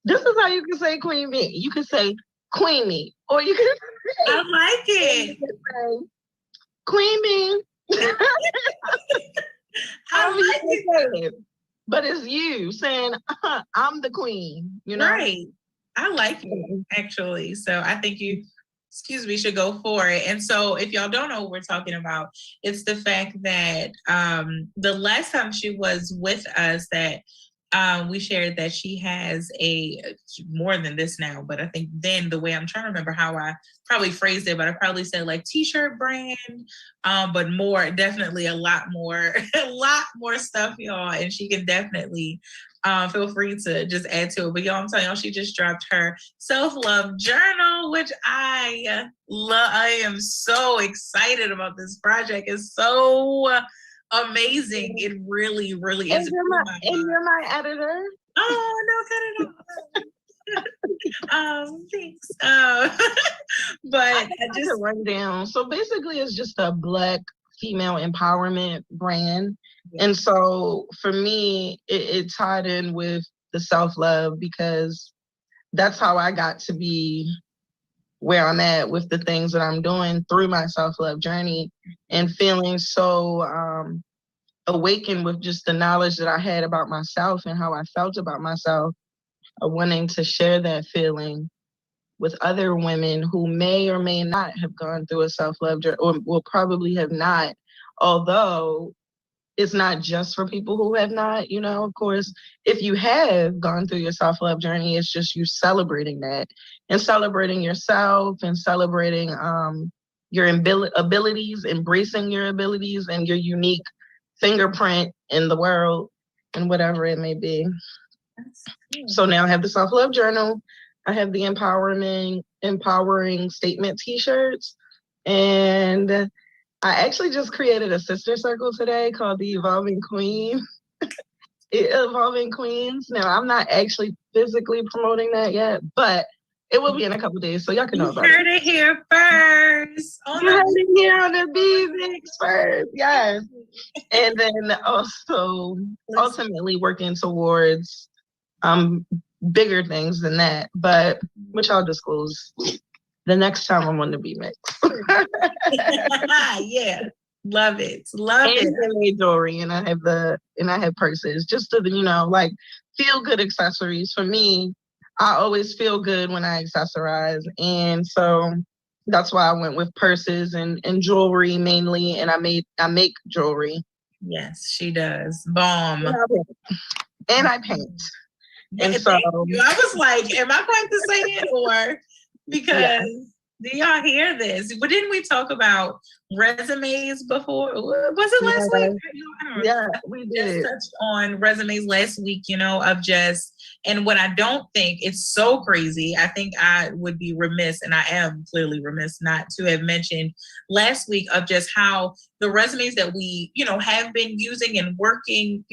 this is how you can say Queen Me. You can say Queen Me. Or you can say, I like it. You can say, Queen Me. I like it. But it's you saying, I'm the queen, you know? Right. I like it, actually. So I think you, should go for it. And so if y'all don't know what we're talking about, it's the fact that the last time she was with us that we shared that she has more than this now, but I think then the way I'm trying to remember how I probably phrased it, but I probably said like t-shirt brand, but definitely a lot more stuff, y'all. And she can definitely feel free to just add to it. But y'all, I'm telling y'all, she just dropped her self-love journal, which I love. I am so excited about this project. It's so amazing. It really, really is. And you're my editor. Oh, no, cut it off. Thanks. But I just run down. So basically it's just a Black female empowerment brand. Yeah. And so for me, it tied in with the self-love because that's how I got to be where I'm at with the things that I'm doing through my self-love journey and feeling so awakened with just the knowledge that I had about myself and how I felt about myself, wanting to share that feeling with other women who may or may not have gone through a self-love journey or will probably have not, although it's not just for people who have not, you know, of course, if you have gone through your self-love journey, it's just you celebrating that and celebrating yourself and celebrating your abilities, embracing your abilities and your unique fingerprint in the world and whatever it may be. So now I have the self-love journal. I have the empowering statement t-shirts. And I actually just created a sister circle today called the Evolving Queen. Evolving Queens. Now I'm not actually physically promoting that yet, but it will be in a couple days, so y'all can know about it. You heard it here first. You heard it here on the B-Mix first, yes. And then also ultimately working towards bigger things than that, but which I'll disclose the next time I'm on the B-Mix. Yeah, love it. And jewelry, and I have purses, just to, you know, like feel good accessories. For me, I always feel good when I accessorize, and so that's why I went with purses and jewelry mainly. And I make jewelry. Yes, she does. Bomb. And I paint. And so I was like, am I going to say it or because do y'all hear this? But didn't we talk about resumes before? Was it last week? Yeah, we did. Just touched on resumes last week, you know, of just, and what I don't think, it's so crazy. I think I would be remiss, and I am clearly remiss not to have mentioned last week of just how the resumes that we, you know, have been using and working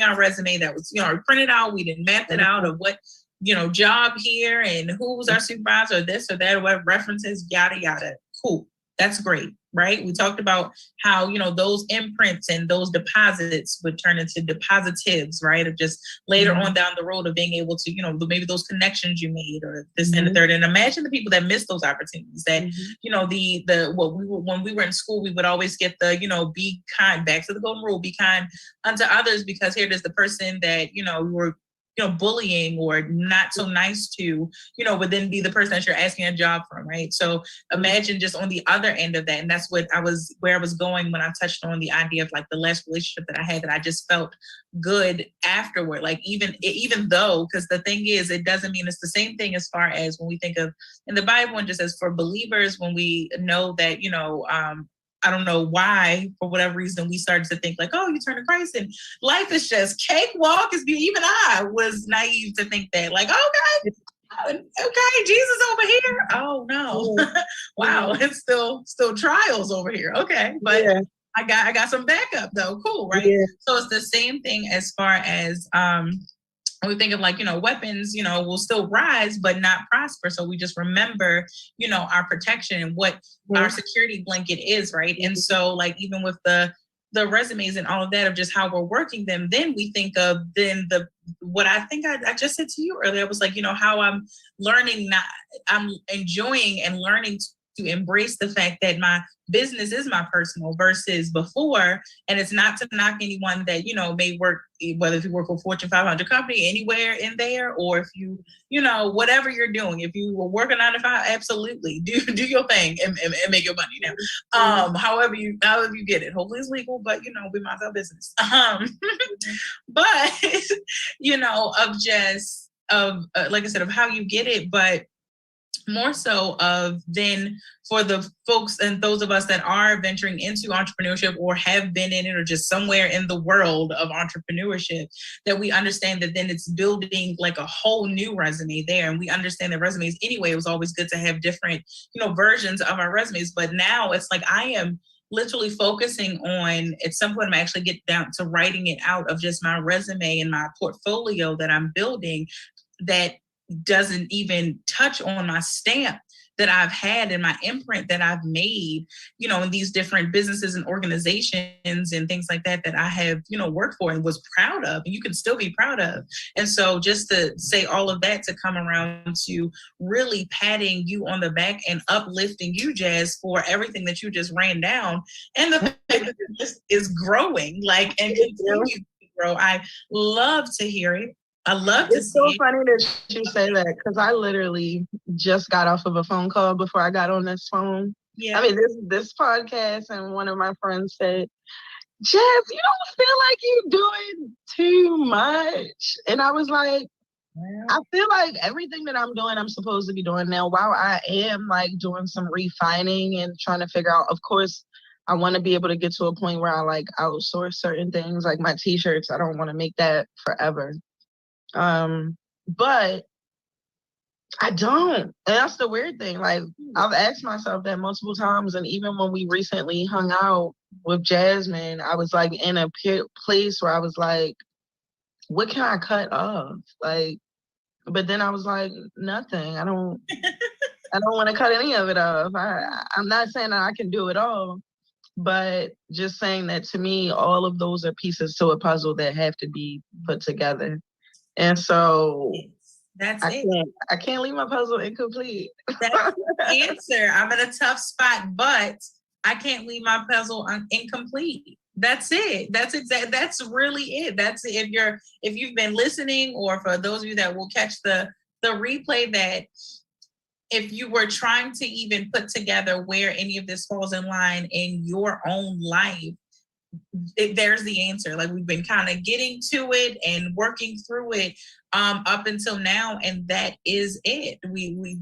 our resume that was, you know, printed out, we didn't map it out of what, you know, job here and who was our supervisor, this or that, or what references, yada, yada. Cool. That's great, right? We talked about how, you know, those imprints and those deposits would turn into depositives, right? Of just later on down the road of being able to, you know, maybe those connections you made or this and the third. And imagine the people that missed those opportunities that, you know, when we were in school, we would always get the, you know, be kind, back to the golden rule, be kind unto others, because here there's the person that, you know, we were bullying or not so nice to, would then be the person that you're asking a job from, right? So imagine just on the other end of that. And that's where I was going when I touched on the idea of like the last relationship that I had, that I just felt good afterward. Like even though, because the thing is, it doesn't mean it's the same thing as far as when we think of in the Bible and just as for believers, when we know that, I don't know why, for whatever reason, we started to think like, oh, you turn to Christ and life is just cakewalk. Even I was naive to think that, like, okay, Jesus over here. Oh no, wow, it's still trials over here. Okay, but I got some backup though. Cool, right? Yeah. So it's the same thing as far as when we think of like, weapons, will still rise, but not prosper. So we just remember, our protection and what our security blanket is, right? And so like, even with the resumes and all of that of just how we're working them, then we think of what I think I just said to you earlier was like, how I'm learning, I'm enjoying and learning to embrace the fact that my business is my personal versus before. And it's not to knock anyone that, may work, whether if you work for a Fortune 500 company, anywhere in there, or if you, whatever you're doing, if you were working 9 to 5, absolutely do your thing and make your money now. However you get it, hopefully it's legal, but we mind our business. But, like I said, of how you get it, but more so of then for the folks and those of us that are venturing into entrepreneurship or have been in it or just somewhere in the world of entrepreneurship, that we understand that then it's building like a whole new resume there. And we understand that resumes anyway, it was always good to have different, versions of our resumes. But now it's like I am literally focusing on, at some point I'm actually get down to writing it out of just my resume and my portfolio that I'm building that doesn't even touch on my stamp that I've had and my imprint that I've made, in these different businesses and organizations and things like that I have, worked for and was proud of, and you can still be proud of. And so just to say all of that to come around to really patting you on the back and uplifting you, Jazz, for everything that you just ran down. And the fact that this is growing, and continue to grow. I love to hear it. I love to see. It's so funny that you say that, because I literally just got off of a phone call before I got on this phone. Yeah. I mean, this podcast, and one of my friends said, Jeff, you don't feel like you're doing too much. And I was like, I feel like everything that I'm doing, I'm supposed to be doing now. While I am like doing some refining and trying to figure out, of course, I want to be able to get to a point where I like outsource certain things, like my t-shirts. I don't want to make that forever. But I don't. And that's the weird thing. Like, I've asked myself that multiple times. And even when we recently hung out with Jasmine, I was like in a place where I was like, what can I cut off? Like, but then I was like, nothing. I don't want to cut any of it off. I'm not saying that I can do it all, but just saying that to me, all of those are pieces to a puzzle that have to be put together. And so I can't leave my puzzle incomplete. That's the answer. I'm in a tough spot, but I can't leave my puzzle incomplete. That's it. That's really it. That's it. If you've been listening, or for those of you that will catch the replay, that if you were trying to even put together where any of this falls in line in your own life, there's the answer. Like, we've been kind of getting to it and working through it up until now, and that is it.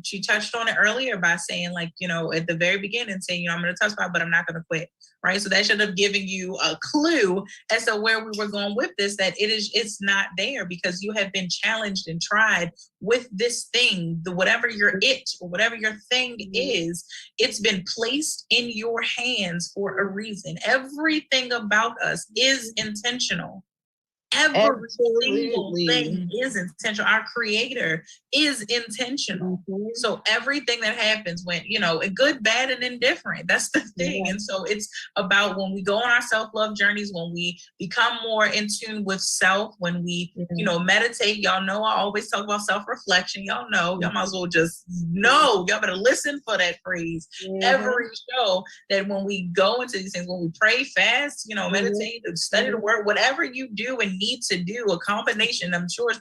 She touched on it earlier by saying, like, at the very beginning, saying, I'm going to touch about, but I'm not going to quit. Right. So that should have given you a clue as to where we were going with this, that it's not there, because you have been challenged and tried with this thing, whatever your it or whatever your thing is, it's been placed in your hands for a reason. Everything about us is intentional. Every single thing is intentional. Our creator is intentional. Mm-hmm. So everything that happens when, good, bad, and indifferent, that's the thing. Yeah. And so it's about when we go on our self-love journeys, when we become more in tune with self, when we, meditate. Y'all know I always talk about self-reflection. Y'all know, y'all might as well just know. Y'all better listen for that phrase every show, that when we go into these things, when we pray, fast, meditate, study the word, whatever you do and need to do a combination. I'm sure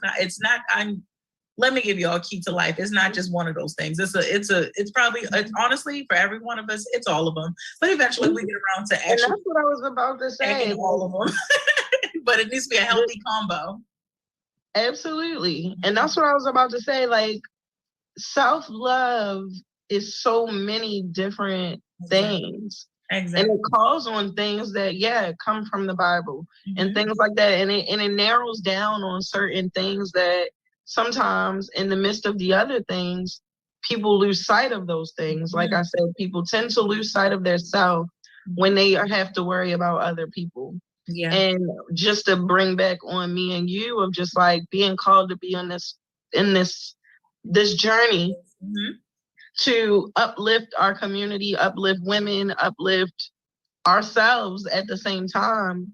let me give you all a key to life. It's not just one of those things. It's probably honestly for every one of us, it's all of them. But eventually we get around to actually. And that's what I was about to say. All of them. But it needs to be a healthy combo. Absolutely. And that's what I was about to say. Like, self-love is so many different things. Exactly. And it calls on things that, come from the Bible and things like that. And it narrows down on certain things that sometimes in the midst of the other things, people lose sight of those things. Like I said, people tend to lose sight of their self when they have to worry about other people. Yeah. And just to bring back on me and you of just like being called to be on this journey to uplift our community, uplift women, uplift ourselves at the same time.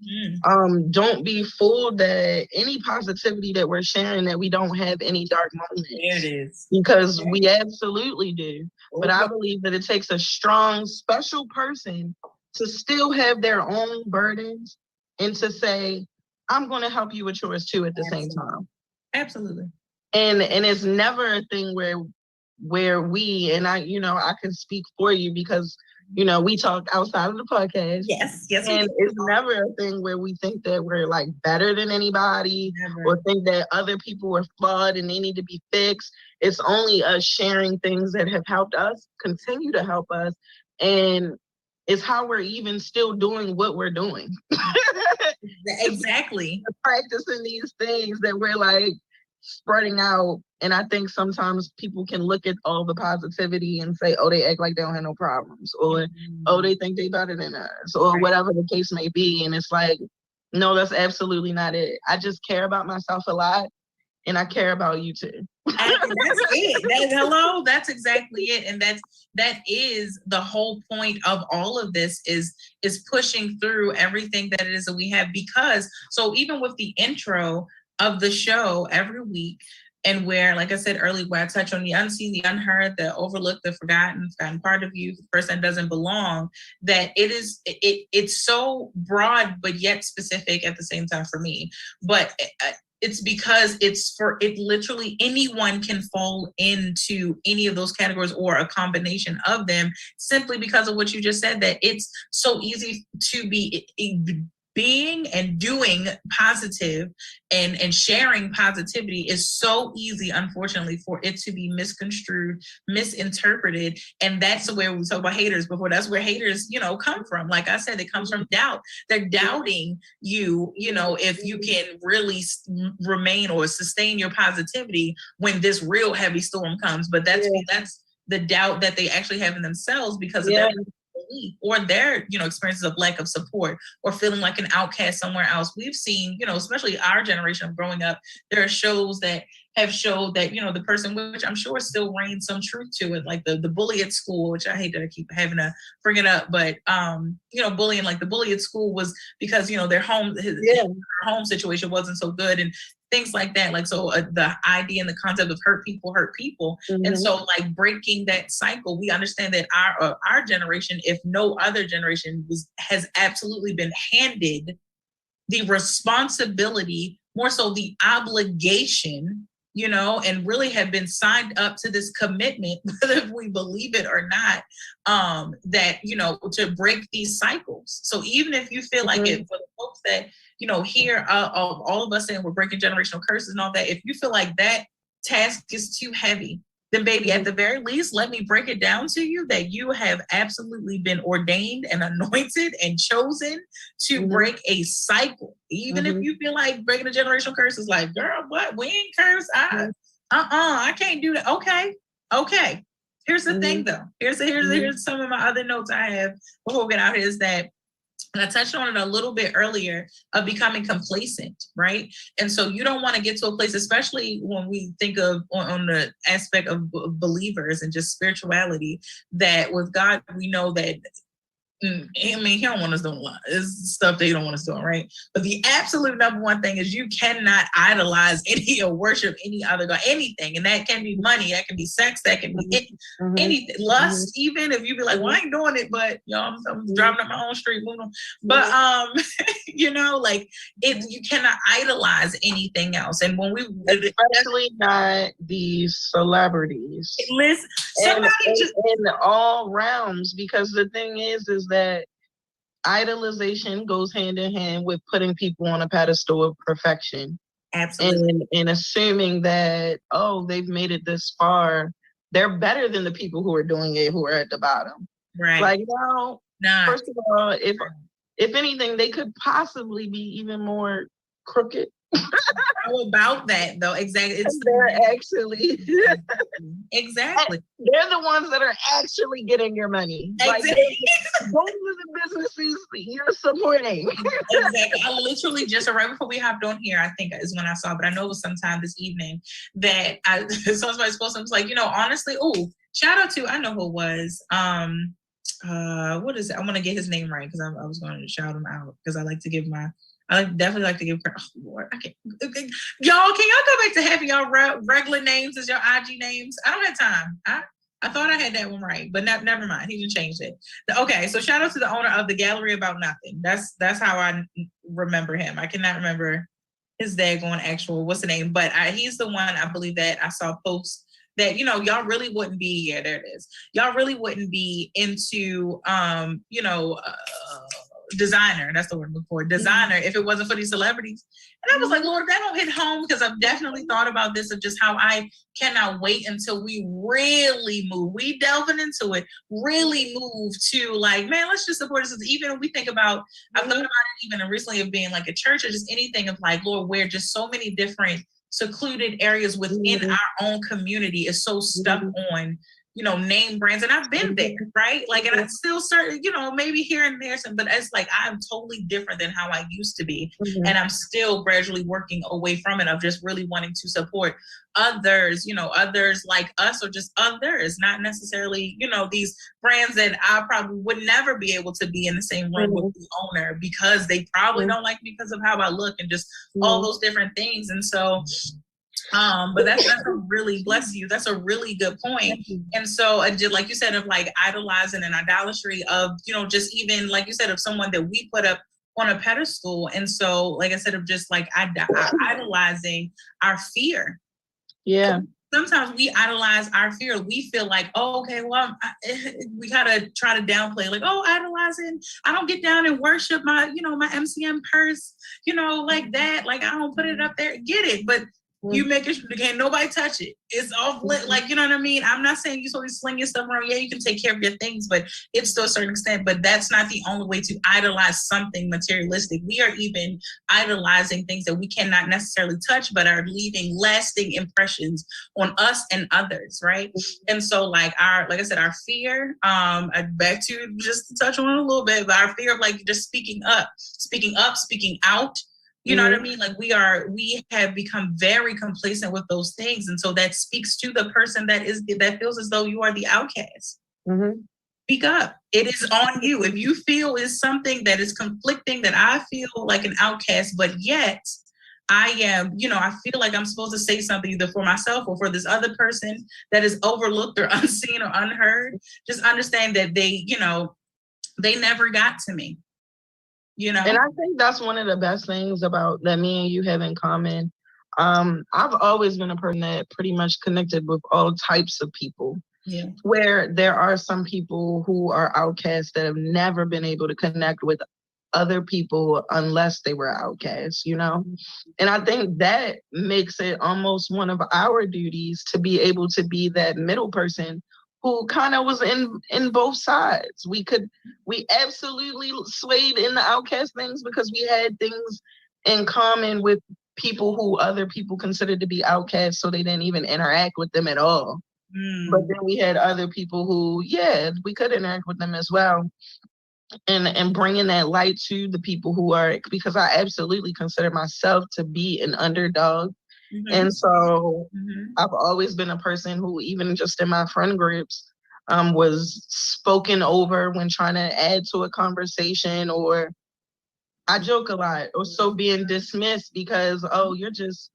Don't be fooled that any positivity that we're sharing, that we don't have any dark moments. There it is. Because we absolutely do. But I believe that it takes a strong, special person to still have their own burdens and to say, I'm going to help you with yours too at the same time. Absolutely. And it's never a thing where we, and I can speak for you because we talk outside of the podcast. Yes. And it's never a thing where we think that we're like better than anybody or think that other people are flawed and they need to be fixed. It's only us sharing things that have helped us, continue to help us. And it's how we're even still doing what we're doing. Exactly. Practicing these things that we're like spreading out. And I think sometimes people can look at all the positivity and say, oh, they act like they don't have no problems, or oh, they think they better than us, or whatever the case may be. And it's like, no, that's absolutely not it. I just care about myself a lot, and I care about you too. That's it. That's exactly it. And that is the whole point of all of this is pushing through everything that it is that we have. Because so even with the intro of the show every week, and where, like I said earlier, where I touch on the unseen, the unheard, the overlooked, the forgotten part of you, the person that doesn't belong, that it's so broad, but yet specific at the same time for me. But it's because literally anyone can fall into any of those categories or a combination of them, simply because of what you just said, that it's so easy to be being and doing positive and sharing positivity is so easy, unfortunately, for it to be misconstrued, misinterpreted. And that's the way we talk about haters before. That's where haters, come from. Like I said, it comes from doubt. They're doubting you, if you can really remain or sustain your positivity when this real heavy storm comes. But that's the doubt that they actually have in themselves because of their belief or their experiences of lack of support or feeling like an outcast somewhere else. We've seen, especially our generation of growing up, there are shows that have showed that the person, which I'm sure still reigns some truth to it, like the bully at school, which I hate that I keep having to bring it up, but bullying, like the bully at school was because their home situation wasn't so good and things like that. Like, so the idea and the concept of hurt people. And so like breaking that cycle, we understand that our generation, if no other generation, has absolutely been handed the responsibility, more so the obligation, and really have been signed up to this commitment, whether we believe it or not, that, to break these cycles. So even if you feel like it, for the folks that, hear all of us saying we're breaking generational curses and all that, if you feel like that task is too heavy, then baby, at the very least, let me break it down to you that you have absolutely been ordained and anointed and chosen to break a cycle. Even if you feel like breaking a generational curse is like, girl, what? We ain't cursed. I can't do that. Okay. Here's the thing though. Here's some of my other notes I have before we get out here is that, and I touched on it a little bit earlier, of becoming complacent, right? And so you don't want to get to a place, especially when we think of on the aspect of believers and just spirituality, that with God, we know that I mean, he don't want us doing a lot. It's stuff that he don't want us doing, right? But the absolute number one thing is you cannot idolize any or worship any other God, anything. And that can be money, that can be sex, that can be anything. Lust, even if you be like, well, I ain't doing it, but I'm driving up my own street, moving on. But like you cannot idolize anything else. And when we especially not these celebrities. Listen, somebody in all realms, because the thing is that idolization goes hand in hand with putting people on a pedestal of perfection. Absolutely. And assuming that, they've made it this far, they're better than the people who are doing it, who are at the bottom. Right. Like, first of all, if anything, they could possibly be even more crooked. How about that though? Exactly. They're actually exactly. They're the ones that are actually getting your money. Exactly. Like, those are the businesses you're supporting. Exactly. I literally just right before we hopped on here, I think is when I saw, but I know it was sometime this evening that somebody posted. I was like, honestly, shout out to, I know who it was. What is it? I want to get his name right because I was going to shout him out because I definitely like to give credit. Oh, Lord, I can't. Y'all, can y'all go back to having y'all regular names as your IG names? I don't have time. I thought I had that one right, but never mind. He didn't change it. Okay, so shout out to the owner of the Gallery About Nothing. That's how I remember him. I cannot remember his daggone actual, what's the name? But he's the one, I believe, that I saw post that, y'all really wouldn't be, there it is. Y'all really wouldn't be into, designer, that's the word I'm looking for, designer, if it wasn't for these celebrities. And I was like, Lord, that don't hit home, because I've definitely thought about this of just how I cannot wait until we really move. We delving into it, really move to like, man, let's just support this. Even when we think about, I've thought about it even recently of being like a church or just anything of like, Lord, where just so many different secluded areas within our own community is so stuck on name brands. And I've been there, right? Like, and I still certain, maybe here and there, but it's like, I'm totally different than how I used to be. And I'm still gradually working away from it of just really wanting to support others, others like us, or just others, not necessarily, these brands that I probably would never be able to be in the same room with the owner because they probably don't like me because of how I look and just all those different things. And so, but that's a really, bless you, that's a really good point. And so like you said, of like idolizing and idolatry of, just even like you said, of someone that we put up on a pedestal. And so, like I said, of just like idolizing our fear. Yeah. Sometimes we idolize our fear. We feel like, well, we gotta try to downplay, like, idolizing. I don't get down and worship my, my MCM purse, like that. Like, I don't put it up there. Get it, but you make it, can't nobody touch it. It's off, like, you know what I mean? I'm not saying you sort of sling your stuff around. Yeah, you can take care of your things, but it's to a certain extent. But that's not the only way to idolize something materialistic. We are even idolizing things that we cannot necessarily touch, but are leaving lasting impressions on us and others, right? And so, like I said, our fear, back to just to touch on it a little bit, but our fear of like just speaking out. You know what I mean? Like we have become very complacent with those things. And so that speaks to the person that feels as though you are the outcast. Speak up. It is on you. If you feel is something that is conflicting, that I feel like an outcast, but yet I am, I feel like I'm supposed to say something either for myself or for this other person that is overlooked or unseen or unheard. Just understand that they never got to me. And I think that's one of the best things about that me and you have in common. I've always been a person that pretty much connected with all types of people. Yeah. Where there are some people who are outcasts that have never been able to connect with other people unless they were outcasts, And I think that makes it almost one of our duties to be able to be that middle person who kind of was in both sides. We absolutely swayed in the outcast things because we had things in common with people who other people considered to be outcasts, so they didn't even interact with them at all. But then we had other people who, we could interact with them as well. And bringing that light to the people who are, because I absolutely consider myself to be an underdog. And so I've always been a person who, even just in my friend groups, was spoken over when trying to add to a conversation, or I joke a lot, or so being dismissed because, oh, you're just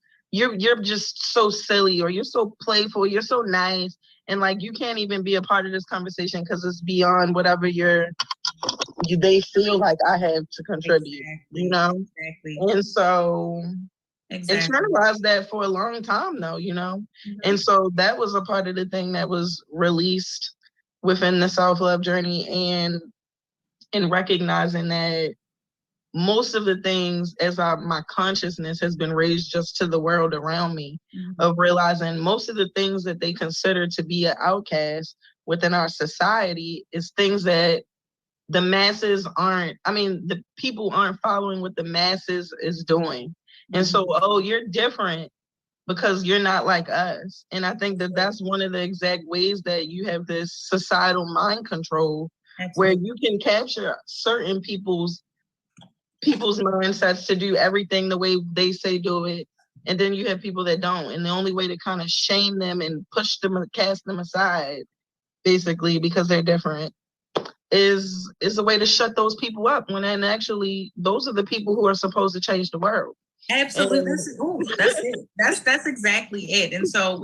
so silly, or you're so playful, you're so nice, and like you can't even be a part of this conversation because it's beyond whatever they feel like I have to contribute. Exactly. You know? Exactly. And so Exactly. internalized that for a long time though, you know? And so that was a part of the thing that was released within the self-love journey, and in recognizing that most of the things as my consciousness has been raised just to the world around me, of realizing most of the things that they consider to be an outcast within our society is things that the masses the people aren't following what the masses is doing. And so, oh, you're different because you're not like us. And I think that that's one of the exact ways that you have this societal mind control, where you can capture certain people's mindsets to do everything the way they say do it. And then you have people that don't. And the only way to kind of shame them and push them and cast them aside, basically, because they're different, is a way to shut those people up, when then actually those are the people who are supposed to change the world. Absolutely. That's it. That's exactly it. And so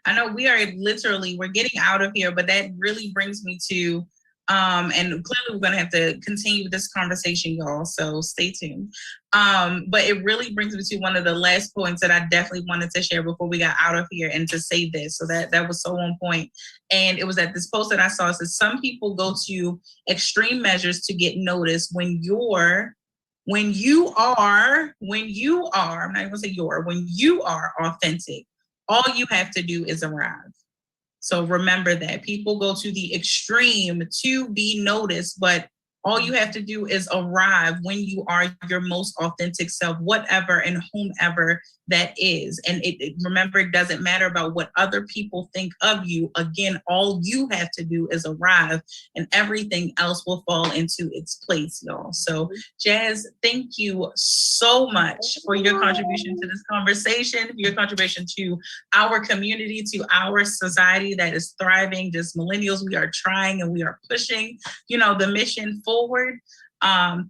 I know we are we're getting out of here, but that really brings me to and clearly we're going to have to continue this conversation, y'all, so stay tuned. But it really brings me to one of the last points that I definitely wanted to share before we got out of here, and to say this. So that was so on point. And it was at this post that I saw. It says some people go to extreme measures to get noticed when you are, I'm not even gonna say when you are authentic, all you have to do is arrive. So remember that people go to the extreme to be noticed, but all you have to do is arrive when you are your most authentic self, whatever and whomever that is. And remember, it doesn't matter about what other people think of you. Again, all you have to do is arrive, and everything else will fall into its place, y'all. So Jazz, thank you so much for your contribution to this conversation, for your contribution to our community, to our society that is thriving. Just millennials, we are trying and we are pushing, the mission forward.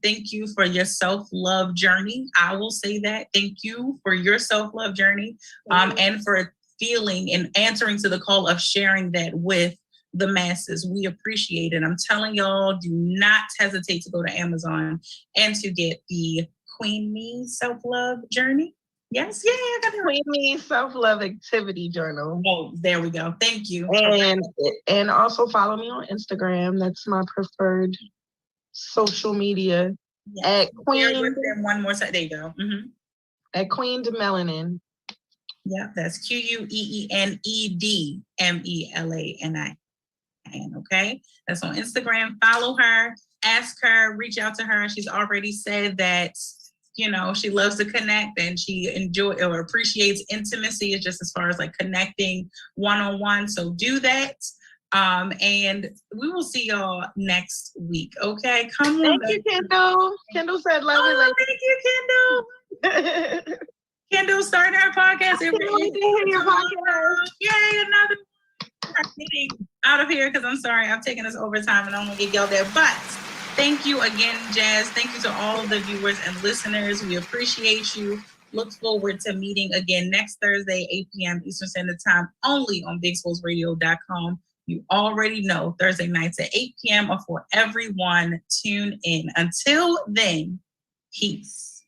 Thank you for your self-love journey. I will say that. Thank you for your self-love journey, and for feeling and answering to the call of sharing that with the masses. We appreciate it. I'm telling y'all, do not hesitate to go to Amazon and to get the Queen Me self-love journey. Yes, yeah, I got it. Queen Me self-love activity journal. Oh, there we go. Thank you. And also follow me on Instagram. That's my preferred social media. Yes. At Queen. One more time. There you go. At QueenedMelanin. Yeah, that's QueenedMelanin. Okay, that's on Instagram. Follow her. Ask her. Reach out to her. She's already said that she loves to connect, and she enjoys or appreciates intimacy. It's just as far as like connecting one-on-one. So do that. And we will see y'all next week. Okay, come on. Thank you, Kendall. Kendall said love you. Thank you, Kendall. Kendall started our podcast. Yay, another getting out of here, because I'm sorry, I've taken us over time and I'm gonna get yelled at. But thank you again, Jazz. Thank you to all of the viewers and listeners. We appreciate you. Look forward to meeting again next Thursday, 8 p.m. Eastern Standard Time, only on BigSpoilsRadio.com. You already know Thursday nights at 8 p.m. are for everyone. Tune in. Until then, peace.